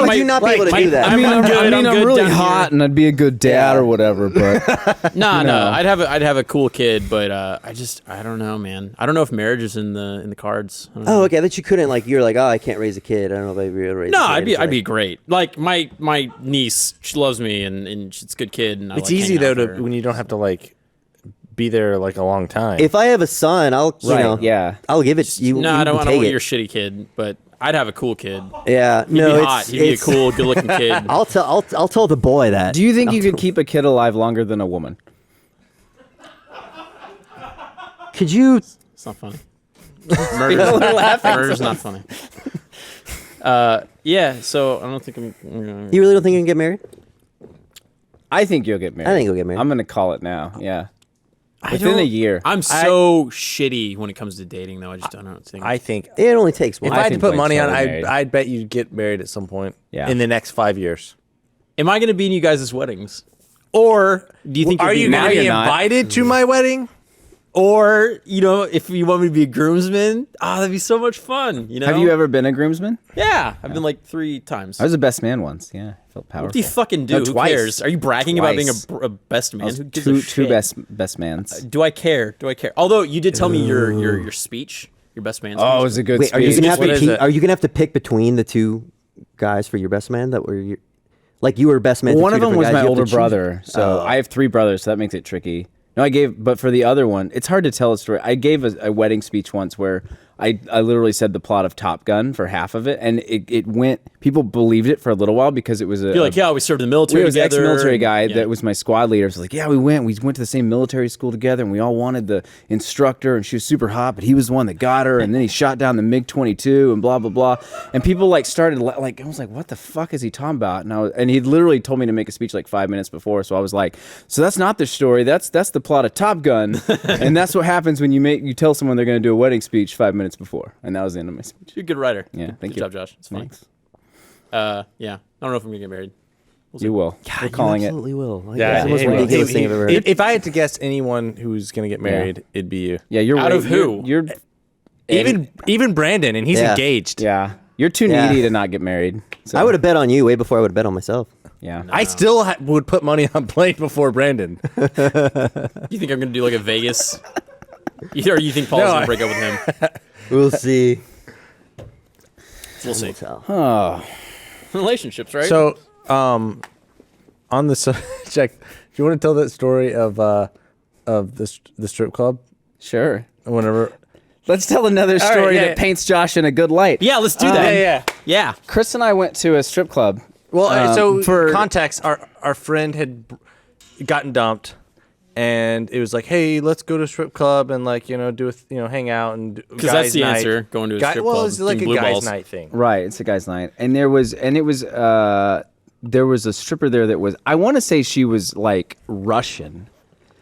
would you not be able to do that? I'm good. I'm good really down hot, here. and I'd be a good dad Yeah. or whatever. But No, know. I'd have a cool kid, but I don't know, man. I don't know if marriage is in the cards. I don't know. Oh, okay. That you couldn't like. You're like, oh, I can't raise a kid. I don't know if I'd be able to raise. No, a kid. I'd be It's like- great. Like my niece, she loves me and she's a good kid. And I It's like easy hanging though out with her. when you don't have to like be there like a long time. If I have a son, I'll I'll give it. You. No, you I don't can want take your it. shitty kid, but I'd have a cool kid. Yeah, He'd no, be hot. He'd be a cool, good-looking kid. I'll tell the boy that. Do you think you could keep a kid alive longer than a woman? Could you? It's not funny. Murder's not funny. Yeah, so I don't think I'm. You really don't think you can get married? I think you'll get married. I think you'll get married. I'm gonna call it now. Yeah. Within a year. I'm so shitty when it comes to dating, though. I just don't think. I think It only takes one. if I had to think put Blaine's money on, totally married. I'd bet you'd get married at some point Yeah. in the next 5 years. Am I going to be in you guys' weddings? Or do you think Are you going going to be you're not. invited to my wedding? Or, if you want me to be a groomsman, that'd be so much fun. Have you ever been a groomsman? Yeah, I've been like 3 times. I was a best man once. Yeah, I felt powerful. What do you fucking do? No, Who twice. cares? Are you bragging about being Twice. a best man? Who gives two a shit? best mans. Do I care? Although you did tell me your speech, your best man speech. Oh, it was a good. Wait, are you speech. gonna have What to? is Keep, it? are you gonna have to pick between the two guys for your best man that were your, like you were best man? Well, to one two of them different was guys, my you have to older choose? brother, so I have 3 brothers, so that makes it tricky. No, but for the other one, it's hard to tell a story. I gave a wedding speech once where I literally said the plot of Top Gun for half of it, and it went. People believed it for a little while because it was a. You're like, yeah, we served in the military It was together. ex-military guy Yeah. that was my squad leader. So like, yeah, we went to the same military school together, and we all wanted the instructor, and she was super hot, but he was the one that got her, and then he shot down the MiG-22, and blah blah blah. And people like started like, I was like, what the fuck is he talking about? And he literally told me to make a speech like 5 minutes before, so I was like, so that's not the story. That's the plot of Top Gun, and that's what happens when you tell someone they're going to do a wedding speech 5 minutes before, and that was the end of my speech. You're a good writer. Yeah, Good thank you. job, Josh. It's funny. Thanks. Yeah. I don't know if I'm gonna get married. You will. We're calling it. Absolutely will. Like, Yeah, that's the most it will. ridiculous thing I've ever heard. If I had to guess anyone who's going to get married, it'd be you. Yeah, you're Out way- of who? You're Even Brandon, and he's Yeah. engaged. yeah. You're too Yeah. needy to not get married. So, I would have bet on you way before I would have bet on myself. Yeah. I still would put money on Blaine before Brandon. You think I'm gonna do like a Vegas? Or you think Paul's No, gonna break up with him? We'll see. We'll see. Oh. Relationships, right? So, on the subject, do you want to tell that story of the strip club? Sure. Whenever Let's tell another right, story yeah. that paints Josh in a good light. yeah, let's do that. yeah. Chris and I went to a strip club. Well, so for- for context, our friend had gotten dumped, and it was like, hey, let's go to a strip club and hang out and Because that's the answer. Going to a strip club. Well, it's like a doing blue guys' balls. night thing. Right, it's a guy's night. And there was a stripper there that was, I want to say she was like Russian,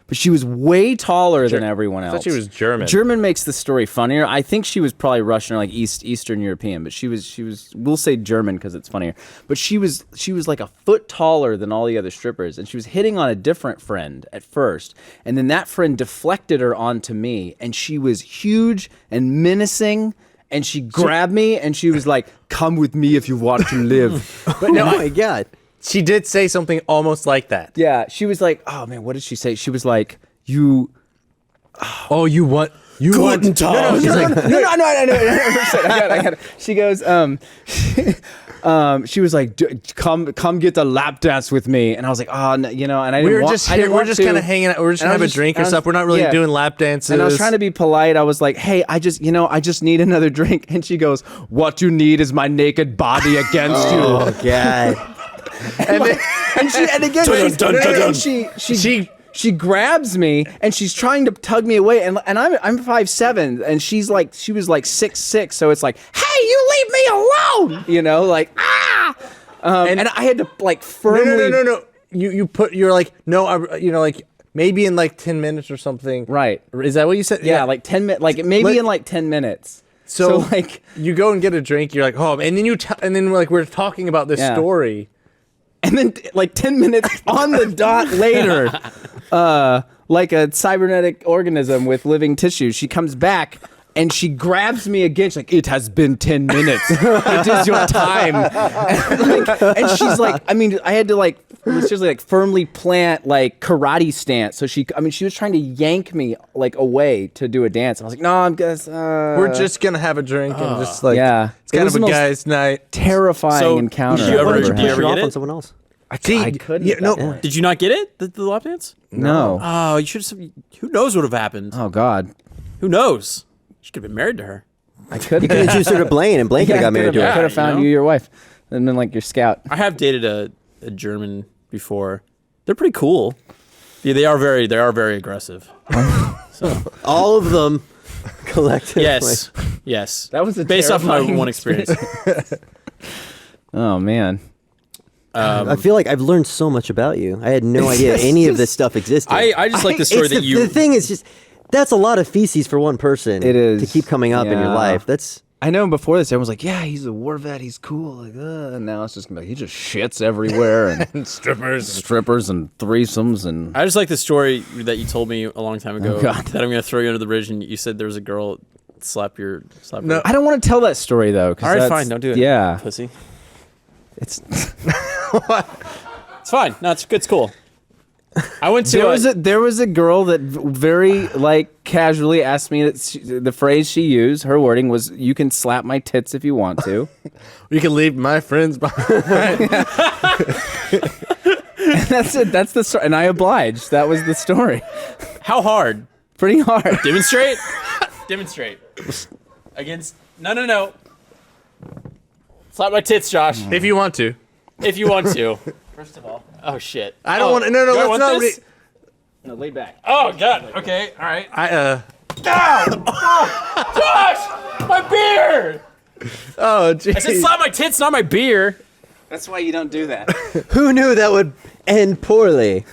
but she was way taller than everyone I else. thought she was German. German makes the story funnier. I think she was probably Russian or like Eastern European, but she was we'll say German because it's funnier. But she was like a foot taller than all the other strippers, and she was hitting on a different friend at first, and then that friend deflected her onto me, and she was huge and menacing. And she grabbed me and she was like, "Come with me if you want to live." But no, oh my god. She did say something almost like that. Yeah, she was like, "Oh man, what did she say?" She was like, "You." Oh, you want? You want? No, she's like, no. I got it. She goes, she was like, come get the lap dance with me, and I was like, oh, no, and I didn't We were want, just I here. didn't We're want just to. kind of hanging out. We're just And gonna I have a was drink or just- stuff. We're not really yeah. doing lap dances. And I was trying to be polite. I was like, hey, I just need another drink. And she goes, what you need is my naked body against you. Oh god. She grabs me and she's trying to tug me away, and I'm 5'7", and she was like 6'6", so it's like, hey, you leave me alone, like and I had to like firmly No. You're like, no, like maybe in like 10 minutes or something. right, Is that what you said? yeah, like 10 minutes, like maybe in like 10 minutes. So like, you go and get a drink. You're like, oh, and then and then like we're talking about this Yeah. story. and then like 10 minutes on the dot later, like a cybernetic organism with living tissue, she comes back and she grabs me again. She's like, it has been 10 minutes. It is your time. And she's like, I mean, I had to like seriously like firmly plant like karate stance. So she was trying to yank me like away to do a dance. I was like, no, I'm just We're just gonna have a drink and just like, yeah. it's kind It was of a the most guy's night. terrifying So, encounter. did you I've ever- ever did you had. ever Push it get off it? on someone else. I couldn't. Yeah, at no. that point. Did you not get it? The lap dance? No. Oh, you should have. Who knows what would have happened? Oh God. Who knows? You could have been married to her. I couldn't. You could introduce her to Blaine, and Blaine could have got married to Yeah, her. I could have you found know? you your wife, and then like your scout. I have dated a German before. They're pretty cool. Yeah, they are very aggressive. All of them collectively. Yes. That was a based off my terrifying one experience. Oh man. I feel like I've learned so much about you. I had no idea any of this stuff existed. I just like the story It's that you. The thing is just that's a lot of feces for one person. It is. to keep coming up in your Yeah. life. That's I know before this, everyone was like, "Yeah, he's a war vet. He's cool." Like, and now it's just gonna be like, he just shits everywhere and strippers and threesomes and. I just like the story that you told me a long time ago. God. That I'm going to throw you under the bridge, and you said there was a girl slap your. No. I don't want to tell that story though. 'Cause All right, that's- fine. Don't do it. Yeah, pussy. it's It's fine. No, it's cool. I went to. there was a girl that very like casually asked me that the phrase she used, her wording was, "You can slap my tits if you want to." You can leave my friends behind. That's it. That's the story, and I obliged. That was the story. How hard? Pretty hard. Demonstrate. Demonstrate. Against. No. Slap my tits, Josh. If you want to. If you want to. First of all. Oh shit. I don't want to. No, do I let's want not. this? No, lay back. Oh god. Okay. All right. Josh, my beer. Oh, I said jeez. slap my tits, not my beer. That's why you don't do that. who knew that would end poorly.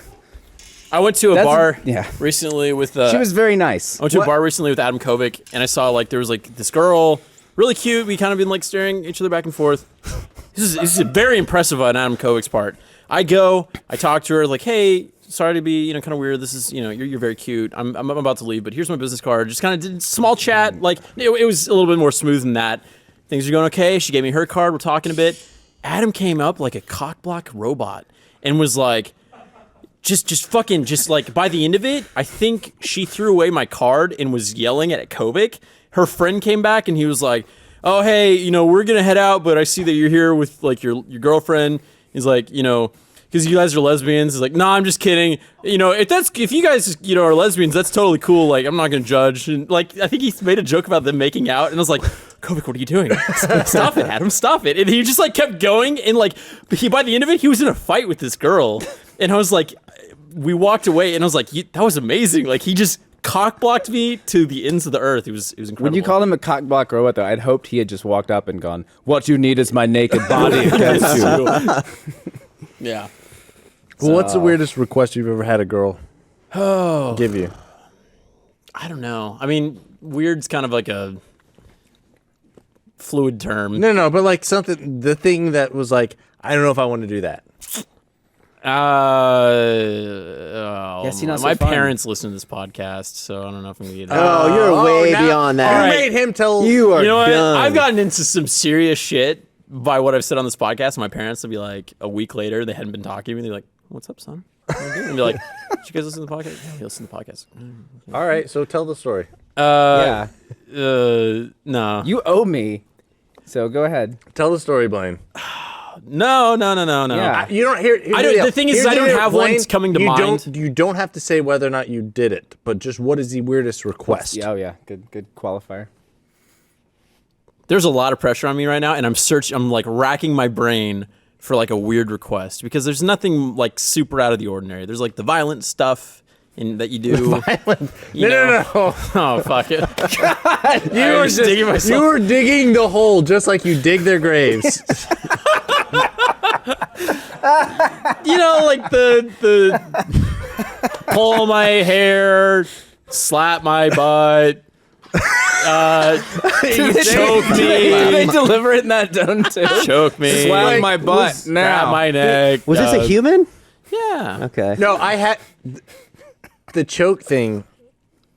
I went to a That's bar yeah. recently with. She was very nice. I went to a bar recently with Adam Kovic, and I saw like there was like this girl, really cute. We kind of been like staring each other back and forth. This is very impressive on Adam Kovic's part. I talk to her like, hey, sorry to be kind of weird. This is you're very cute. I'm about to leave, but here's my business card. Just kind of did small chat. Like it was a little bit more smooth than that. Things are going okay. She gave me her card. We're talking a bit. Adam came up like a cockblock robot and was like. Just like by the end of it, I think she threw away my card and was yelling at Kovic. Her friend came back and he was like, "Oh hey, we're gonna head out, but I see that you're here with like your girlfriend." He's like, because you guys are lesbians. He's like, "Nah, I'm just kidding. If you guys are lesbians, that's totally cool. Like I'm not gonna judge." And like I think he made a joke about them making out, and I was like, "Kovic, what are you doing? Stop it, Adam, stop it!" And he just like kept going, and like by the end of it, he was in a fight with this girl, and I was like. We walked away, and I was like, "That was amazing!" Like he just cock blocked me to the ends of the earth. It was incredible. When you called him a cockblock robot, though, I'd hoped he had just walked up and gone, "What you need is my naked body against you." Yeah. Well, what's the weirdest request you've ever had a girl give you? I don't know. I mean, weird's kind of like a fluid term. No, but like the thing that was like, I don't know if I want to do that. see, not so my fun. parents listen to this podcast, so I don't know if I'm gonna get it. Oh, you're way now- beyond that. You All right. made him tell. You are You know what? done. I've gotten into some serious shit by what I've said on this podcast. And my parents will be like, a week later, they hadn't been talking to me. They're like, "What's up, son?" What are you doing?" And be like, "Did you guys listen to the podcast?" "Yeah, we listen to the podcast." All right, so tell the story. Yeah. No. You owe me. So go ahead. Tell the story, Blaine. No. Yeah. You don't hear. I don't- the thing is, I don't have one coming to mind. You don't have to say whether or not you did it, but just what is the weirdest request? Yeah, oh yeah. Good qualifier. There's a lot of pressure on me right now, and I'm like racking my brain for like a weird request because there's nothing like super out of the ordinary. There's like the violent stuff that you do. No. Oh fuck it! You were just digging myself. You were digging the hole just like you dig their graves. Like the pull my hair, slap my butt, choke They me, deliver it in that tone too. choke me, Slap my butt grab now. my neck. Was this a human? Yeah. Okay. No, I had the choke thing.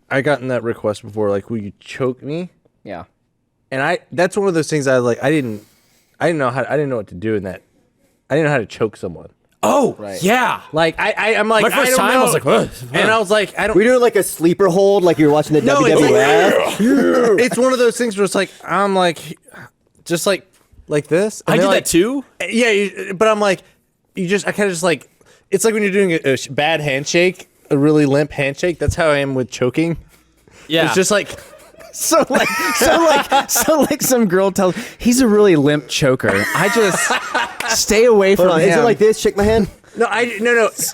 I gotten that request before. Like, will you choke me? Yeah. And that's one of those things I didn't know what to do in that. I didn't know how to choke someone. Oh, Right. yeah. Like I'm like My first I don't time, know. I was like, "What?" And I was like, I don't. Were you doing like a sleeper hold like you were watching the No, it's WWF? It's one of those things where it's like I'm just like this. And I they're did like, that too. Yeah, but I'm like, I kind of just like, it's like when you're doing a bad handshake, a really limp handshake. That's how I am with choking. Yeah. It's just like, So like some girl tells he's a really limp choker. I just stay away from Hold on, him. is it like this? Shake my hand. no, I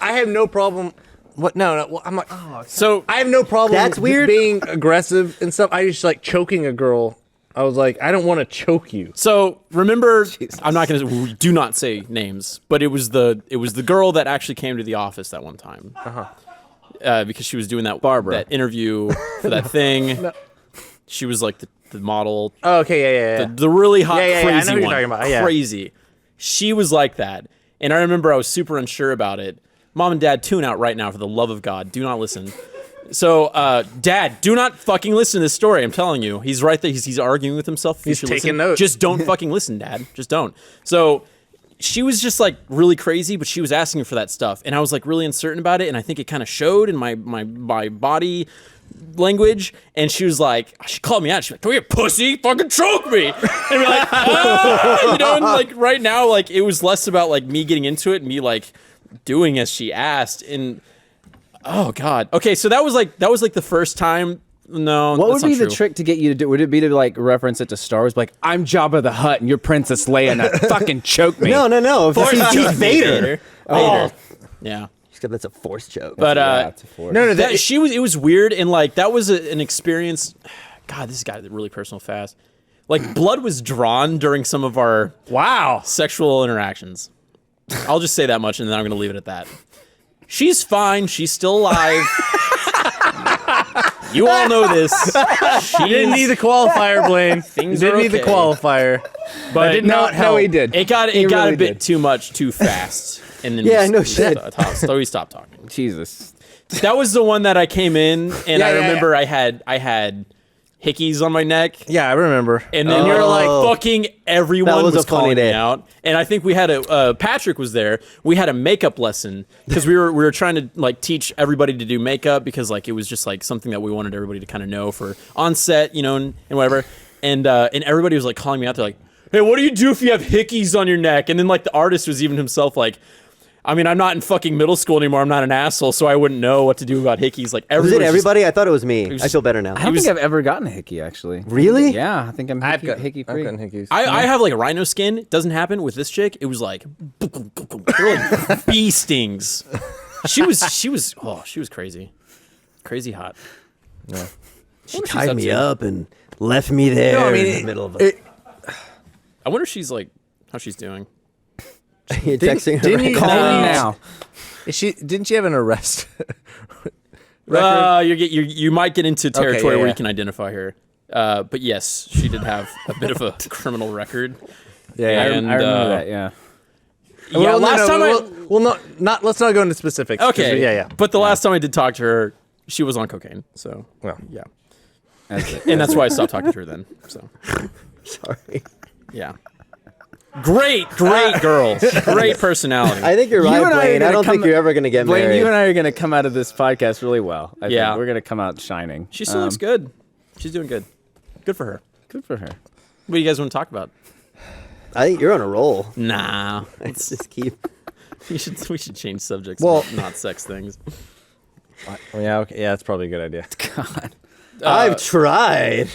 have no problem. What? No. Well, I'm like, So I have no problem. That's weird. Being aggressive and stuff. I just like choking a girl. I was like, I don't want to choke you. So remember, I'm not gonna do not say names, but it was the girl that actually came to the office that one time, because she was doing that that interview for that thing. She was like the model, Oh, okay, yeah. the really hot, Yeah, I crazy know who you're one, talking about, yeah. crazy. She was like that, and I remember I was super unsure about it. Mom and Dad, tune out right now for the love of God. Do not listen. So, Dad, do not fucking listen to this story. I'm telling you. He's right there. He's arguing with himself. You He's should taking listen. notes. Just don't fucking listen, Dad. Just don't. So, she was just like really crazy, but she was asking for that stuff. And I was like really uncertain about it. And I think it kind of showed in my body language. And she was like, she called me out. She's like, come here, pussy, fucking choke me. And we're like, ah! You know, and like right now, like it was less about like me getting into it and me like doing as she asked. And oh God. Okay, so that was like the first time. No, What that's would be not the true. trick to get you to do? Would it be to like reference it to Star Wars? Like, I'm Jabba the Hutt and you're Princess Leia, and fucking choke me. No. He's Vader. Oh, yeah. Except that's a force joke. But it's a force. No, it was weird, and like that was an experience. God, this got really personal fast. Like blood was drawn during some of our sexual interactions. I'll just say that much, and then I'm going to leave it at that. She's fine. She's still alive. You all know this. You didn't need the qualifier, Blaine. You Things didn't are need the okay. qualifier. But did not help. No, he did. It got really a bit did. too much too fast, and then Yeah, we no shit. So we stopped talking. Jesus. That was the one that I came in, and I Yeah, remember I had hickeys on my neck. Yeah, I remember. And then you're like, fucking everyone That was was a funny calling me day. out. And I think we had Patrick was there. We had a makeup lesson because we were trying to like teach everybody to do makeup because like it was just like something that we wanted everybody to kind of know for on set, you know, and whatever. And everybody was like calling me out. They're like, hey, what do you do if you have hickeys on your neck? And then like the artist was even himself like, I mean, I'm not in fucking middle school anymore. I'm not an asshole, so I wouldn't know what to do about hickeys. Like Was it everybody's just- everybody? I thought it was me. I feel better now. I don't think I've ever gotten a hickey, actually. Really? Yeah, I think I'm I've hickey free. gotten hickeys. I have like rhino skin. It doesn't happen with this chick. It was like, they're like bee stings. She was crazy, crazy hot. Yeah. She tied me up and left me there in the middle of it. I wonder if she's like how she's doing. You're texting her. didn't right you- now. Call No. me now. Didn't she have an arrest? You might get into territory yeah, where yeah. you can identify her. But yes, she did have a bit of a criminal record. Yeah, And, I remember that, yeah. Yeah, last time let's not go into specifics. 'cause okay, yeah. But the last time I did talk to her, she was on cocaine. So Well, yeah, That's it. and that's why I stopped talking to her then. So Sorry. yeah, great girl, great personality. I think you're You right, and I are Blaine. I gonna don't think come- you're ever going to get Blaine, married. you and I are going to come out of this podcast really well. I Yeah. think we're going to come out shining. She still looks good. She's doing good. Good for her. Good for her. What do you guys want to talk about? I think you're on a roll. Nah, Let's just keep. we should change subjects. Well- not sex things. yeah, okay, yeah, that's probably a good idea. God. I've tried.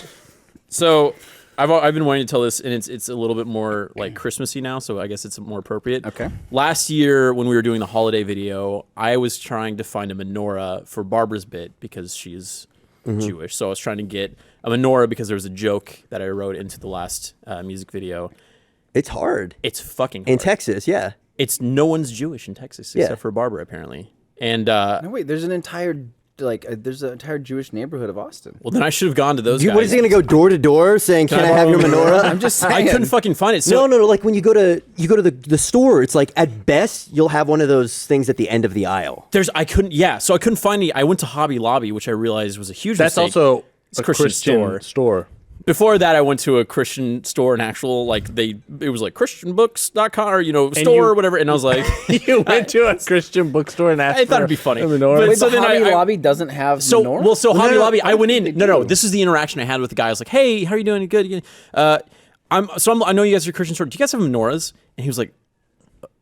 So I've been wanting to tell this, and it's a little bit more like Christmassy now, so I guess it's more appropriate. Okay. Last year when we were doing the holiday video, I was trying to find a menorah for Barbara's bit because she's Jewish. So I was trying to get a menorah because there was a joke that I wrote into the last music video. It's hard. It's fucking hard. In Texas, yeah. It's no one's Jewish in Texas except for Barbara apparently. And No, wait, there's an entire Jewish neighborhood of Austin. well, then I should have gone to those guys. What is he going to go door to door saying, "Can I have your menorah"? I'm just saying. I couldn't fucking find it. So No. Like when you go to the store, it's like at best you'll have one of those things at the end of the aisle. so I couldn't find any. I went to Hobby Lobby, which I realized was a huge That's mistake. also It's a Christian store. Before that, I went to a Christian store, an actual it was like christianbooks.com or store or whatever, and I was like, You went to a Christian bookstore and asked I thought for it'd be funny. a menorah? But Wait, so so then Hobby I- Lobby doesn't have menorah? Hobby Lobby, I went in. they No, do. this is the interaction I had with the guy. I was like, hey, how are you doing? Good. I know you guys are a Christian store. Do you guys have menorahs? And he was like,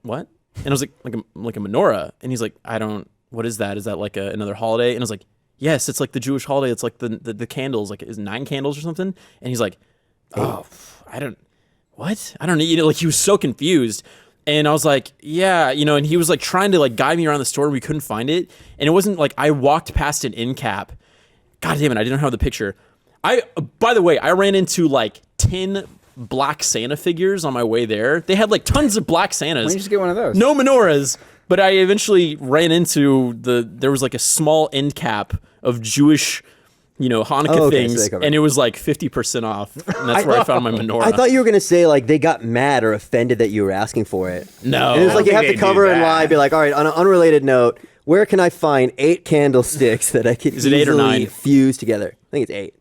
what? And I was like a menorah. And he's like, I don't. What is that? Is that like another holiday? And I was like, yes, it's like the Jewish holiday. It's like the candles. Like is 9 candles or something? And he's like, oh, I don't. What? I don't know. You know, like he was so confused. And I was like, yeah, you know, and he was like trying to like guide me around the store and we couldn't find it. And it wasn't like I walked past an end cap. God damn it, I didn't have the picture. By the way, I ran into like 10 black Santa figures on my way there. They had like tons of black Santas. Why don't you just get one of those? No menorahs. But I eventually ran into there was like a small end cap of Jewish, you know, Hanukkah things, and it was like 50% off. And that's where I found my menorah. I thought you were gonna say like they got mad or offended that you were asking for it. No, and it was like you have to they cover do and that. lie, be like, all right, on an unrelated note, where can I find 8 candlesticks that I could Is it 8 or easily 9? fuse together? I think it's 8.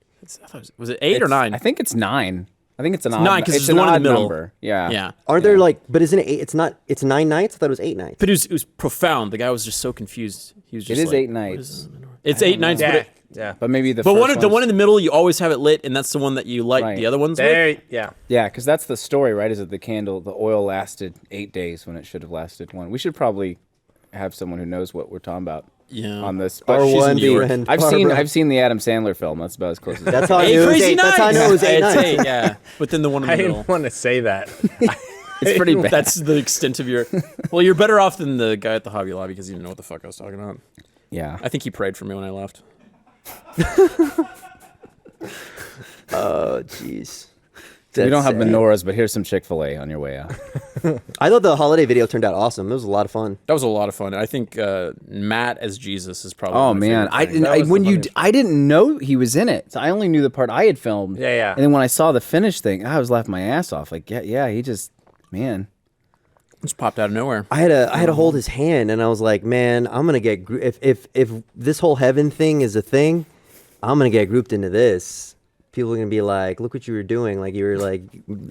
I thought was it 8 or 9? I think it's 9. I think it's an odd 9 because it's there's an one in odd the middle. number. Yeah. Yeah. Aren't there like? But isn't it 8? It's not. It's 9 nights. I thought it was 8 nights. But it was profound. The guy was just so confused. He was just It is like, 8 what nights. is this menorah? It's 8 nights, Yeah. but Yeah. But maybe the but first the one in the middle, you always have it lit, and that's the one that you light Right. the other ones with. There. Yeah. Yeah, because that's the story, right? Is that the oil lasted 8 days when it should have lasted 1. We should probably have someone who knows what we're talking about Yeah. on this. Or But she's one in New York. friend, I've Barbara. seen the Adam Sandler film. That's about as close as That's how I Eight knew it was crazy 8. That's how I knew it was 8 It's nights. 8, yeah. But then the one in the I middle. didn't want to say that. it's pretty bad. That's the extent of your. Well, you're better off than the guy at the Hobby Lobby because he didn't know what the fuck I was talking about. Yeah. I think he prayed for me when I left. Oh, jeez. We don't have That's sad. menorahs, but here's some Chick-fil-A on your way out. I thought the holiday video turned out awesome. It was a lot of fun. That was a lot of fun. I think Matt as Jesus is probably. Oh my man, favorite I thing. didn't. That was the When you, funniest. I didn't know he was in it. So I only knew the part I had filmed. Yeah, yeah. And then when I saw the finished thing, I was laughing my ass off. Like, yeah, he just, man. Just popped out of nowhere. I had to hold his hand, and I was like, man, I'm gonna get if this whole heaven thing is a thing, I'm gonna get grouped into this. People are gonna be like, look what you were doing, like you were like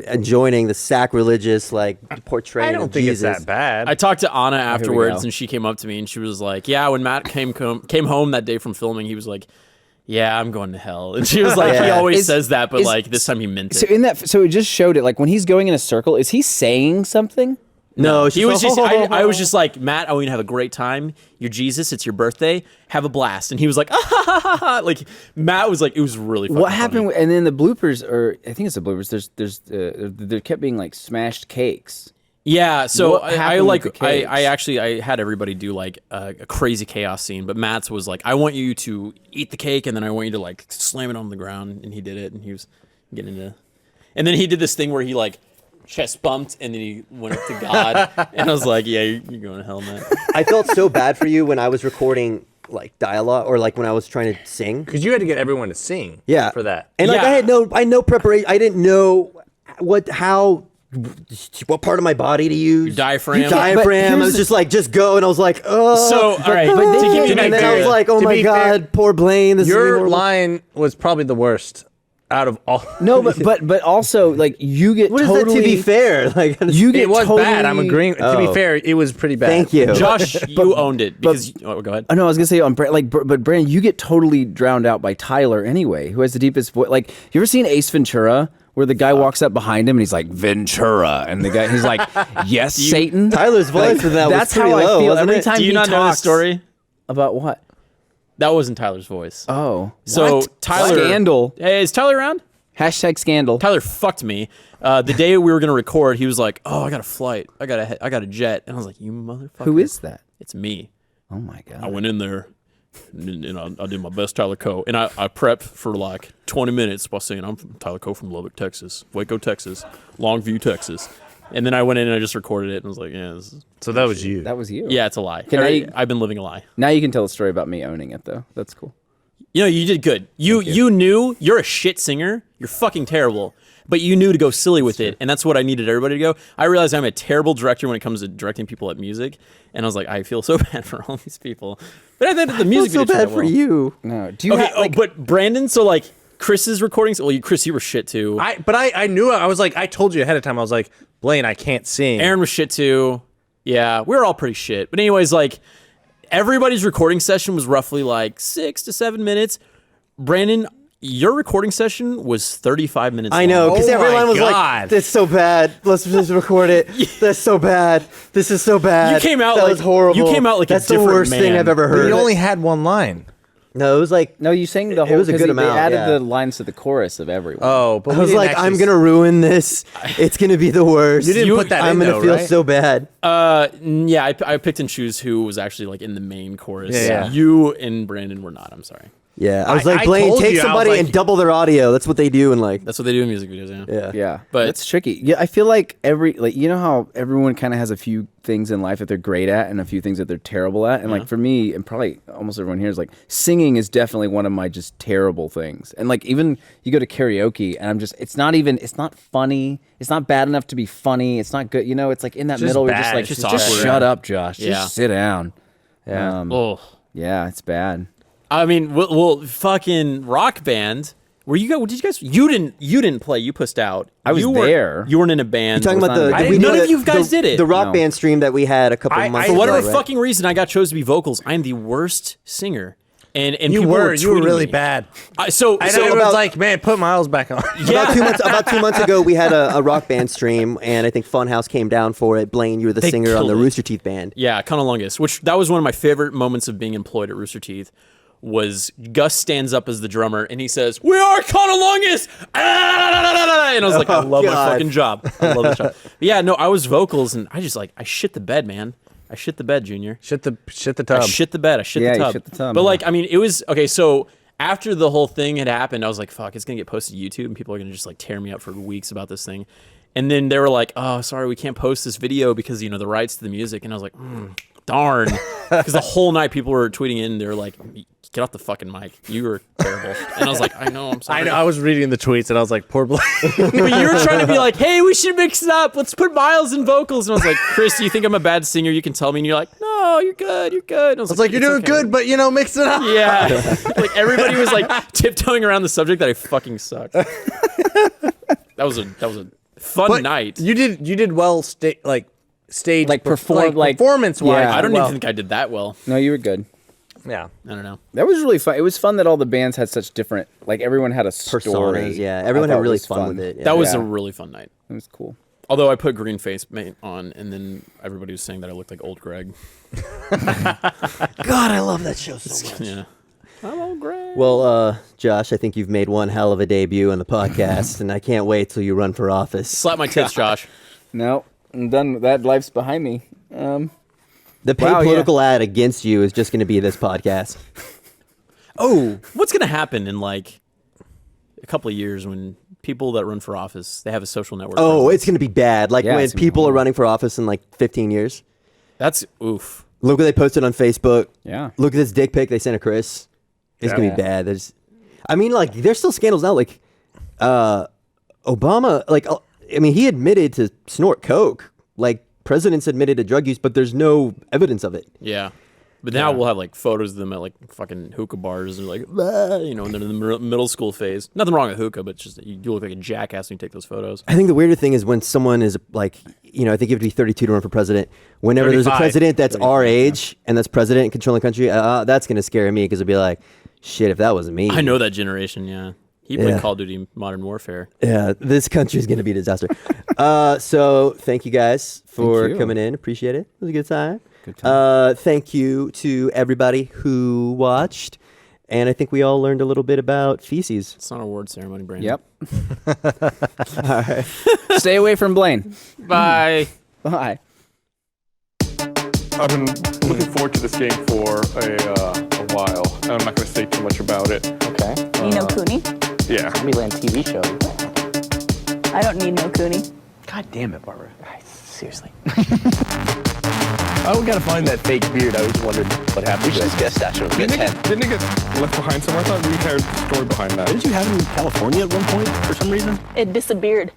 enjoying the sacrilegious like portraying I don't of think Jesus. it's that bad. I talked to Anna go. afterwards, and she came up to me and she was like, "Yeah, when Matt came home that day from filming, he was like, yeah, I'm going to hell." And she was like, "He Yeah. always says that, but is- like this time he meant So it." so it just showed it. Like when he's going in a circle, is he saying something? No, He was just. I was just like, "Matt, I want you to have a great time. You're Jesus. It's your birthday. Have a blast." And he was like, "Ah, ha, ha, ha, ha." Like Matt was like, it was really fucking What funny. happened? And then the bloopers, or I think it's the bloopers. There kept being like smashed cakes. Yeah, so What I happened like with the cakes? I actually I had everybody do like a crazy chaos scene, but Matt's was like, I want you to eat the cake and then I want you to like slam it on the ground, and he did it, and he was getting into, and then he did this thing where he like chest bumped and then he went up to God, and I was like, yeah, you're going to hell, Matt. I felt so bad for you when I was recording like dialogue or like when I was trying to sing. Because you had to get everyone to sing. Yeah, For that. and like Yeah. I had no preparation. I didn't know what part of my body to use. Diaphragm. But Diaphragm. I here's was the- just like, just go, and I was like, oh. So, all right, but to give you and an then I was idea- like, oh to my be fair, god, poor Blaine. This is Your horrible. line was probably the worst out of all. No, but also like you get What is totally. that? To be fair, like you get It was totally, bad. I'm agreeing. To be Oh. fair, it was pretty bad. Thank you. Josh, you owned it because oh, go ahead. I know. I was gonna say on but Brandon, you get totally drowned out by Tyler anyway, who has the deepest voice. Like, you ever seen Ace Ventura, where the guy walks up behind him and he's like Ventura, and the guy he's like, yes, Satan. Tyler's voice in that was That's pretty how low, I feel wasn't every it? time Do you he not know the talks story? about what. That wasn't Tyler's voice. Oh, So what? Tyler Scandal. Hey, is Tyler around? Hashtag scandal. Tyler fucked me. The day we were gonna record, he was like, "Oh, I got a flight. I got a jet." And I was like, "You motherfucker." Who is that? It's me. Oh my I god. went in there, and I did my best Tyler Coe, and I prepped for like 20 minutes by saying, "I'm from Tyler Coe from Lubbock, Texas, Waco, Texas, Longview, Texas," and then I went in and I just recorded it, and I was like, "Yeah, this is, So that was you. That was you. yeah, it's a lie. Can I- I've been living a lie." Now you can tell a story about me owning it though. That's cool. You know, you did good. You knew you're a shit singer. You're fucking terrible. But you knew to go silly with it, and that's what I needed everybody to go. I realized I'm a terrible director when it comes to directing people at music, and I was like, I feel so bad for all these people. But I think the I feel music so video turned bad out for well. you. No. Do you Okay, have, like, but Brandon, so like Chris's recordings. Well, Chris, you were shit too. I knew. I was like, I told you ahead of time. I was like, Blaine, I can't sing. Aaron was shit too. Yeah, we were all pretty shit. But anyways, like everybody's recording session was roughly like 6 to 7 minutes. Brandon, your recording session was 35 minutes I know, because Oh everyone my was like, God. "That's so bad. Let's just record it. That's so bad. This is so bad." You came out that like- was horrible. you came out like a that's the different worst thing man. I've ever But heard. you only had one line. No, it was like No, you sang the It whole. was a 'cause good they amount, added yeah. the lines to the chorus of everyone. Oh, but I was like, "I'm gonna ruin this. It's gonna be the worst." You didn't put that I'm in, gonna though, feel right? so bad. Yeah, I picked and choose who was actually like in the main chorus. Yeah. You and Brandon were not. I'm sorry. Yeah, I was I like, Blaine, told take you, I was somebody like- and double their audio. That's what they do in like. That's what they do in music videos. Yeah. Yeah. Yeah, But- it's tricky. Yeah, I feel like you know how everyone kind of has a few things in life that they're great at and a few things that they're terrible at. And like for me, and probably almost everyone here is like, singing is definitely one of my just terrible things. And like even you go to karaoke and I'm just, it's not funny. It's not bad enough to be funny. It's not good. You know, it's like in that Just middle. We're bad. just like, It's just just awkward. shut up, Josh. Yeah. Just sit down. Yeah. Oh. Yeah, it's bad. I mean, well, fucking Rock Band. Were you guys? Did you guys? You didn't play. You pussed out. I was You weren't- there. You weren't in a band. Talking about I didn't- we none did of you guys did it. The rock No. band stream that we had a couple I- months I- For ago. whatever right? fucking reason, I got chosen to be vocals. I'm the worst singer, and You people were tweeting really me. bad. So I know so everyone's about- like, man, put Miles back on. yeah. About 2 months ago, we had a rock band stream, and I think Funhouse came down for it. Blaine, you were the They singer on the killed it. Rooster Teeth band. Yeah, Conalungus, which that was one of my favorite moments of being employed at Rooster Teeth. Was Gus stands up as the drummer and he says, "We are Conalungus!" And I was like, I love my God. fucking job. I love this job. But yeah, no, I was vocals and I just like I shit the bed, man. I shit the bed, Junior. Shit the I tub. shit the bed. I shit Yeah, the you tub. shit the tub, But yeah. like, I mean, it was okay. So after the whole thing had happened, I was like, "Fuck, it's gonna get posted to YouTube, and people are gonna just like tear me up for weeks about this thing." And then they were like, "Oh, sorry, we can't post this video because the rights to the music." And I was like, "Darn," because the whole night people were tweeting in. They were like, "Get off the fucking mic. You were terrible." And I was like, "I know, I'm sorry." I know. I was reading the tweets and I was like, poor Blaine. But you were trying to be like, "Hey, we should mix it up. Let's put Miles in vocals." And I was like, "Chris, do you think I'm a bad singer? You can tell me." And you're like, "No, you're good. You're good." And I I was like, you're "It's doing okay." good, but mix it up. Yeah. Like everybody was like tiptoeing around the subject that I fucking sucked. That was a fun night. You did well. Stage performance wise. Yeah. I don't even think I did that well. No, you were good. Yeah. I don't know. That was really fun. It was fun that all the bands had such different, like everyone had a story. Personas, yeah. Everyone I had thought really was fun with it. Yeah. That was Yeah. a really fun night. It was cool. Although I put green face paint on, and then everybody was saying that I looked like old Greg. God, I love that show so much. Yeah. I'm old Greg. Well, Josh, I think you've made one hell of a debut on the podcast, and I can't wait till you run for office. Slap my tits, Josh. No, I'm done with that. Life's behind me. The paid Wow, yeah. political ad against you is just going to be this podcast. Oh, what's gonna happen in like a couple of years when people that run for office they have a social network? Oh, presence? it's going to be bad. Like Yeah, when it's gonna be people are horrible. running for office in like 15 years. That's oof. Look what they posted on Facebook. Yeah. Look at this dick pic they sent to Chris. It's going to be bad. I mean, like, there's still scandals now. Like, Obama, like, I mean, he admitted to snort coke. Like, presidents admitted to drug use, but there's no evidence of it. Yeah. But now we'll have like photos of them at like fucking hookah bars and like, "Ah," and they're in the middle school phase. Nothing wrong with hookah, but just you look like a jackass when you take those photos. I think the weirder thing is when someone is like, I think you have to be 32 to run for president. Whenever there's a 35. president that's our age and that's president and controlling the country, that's going to scare me because it'll be like, shit, if that was me. I know that generation. Yeah, he played Yeah. Call of Duty Modern Warfare. Yeah, this country is going to be a disaster. So thank you guys for you. coming in. Appreciate it. It was a good time. Good time. Thank you to everybody who watched. And I think we all learned a little bit about feces. It's not an award ceremony, Brandon. Yep. Stay away from Blaine. Bye. Bye. I've been looking forward to this game for a while. I'm not going to say too much about it. Okay. You know Cooney? Yeah. Zombieland TV show. I don't need no Cooney. God damn it, Barbara. Seriously. Oh, we gotta find that fake beard. I always wondered what happened. We should just get a statue of Didn't it get left behind somewhere? I thought we had a story behind that. Didn't you have it in California at one point for some reason? It disappeared.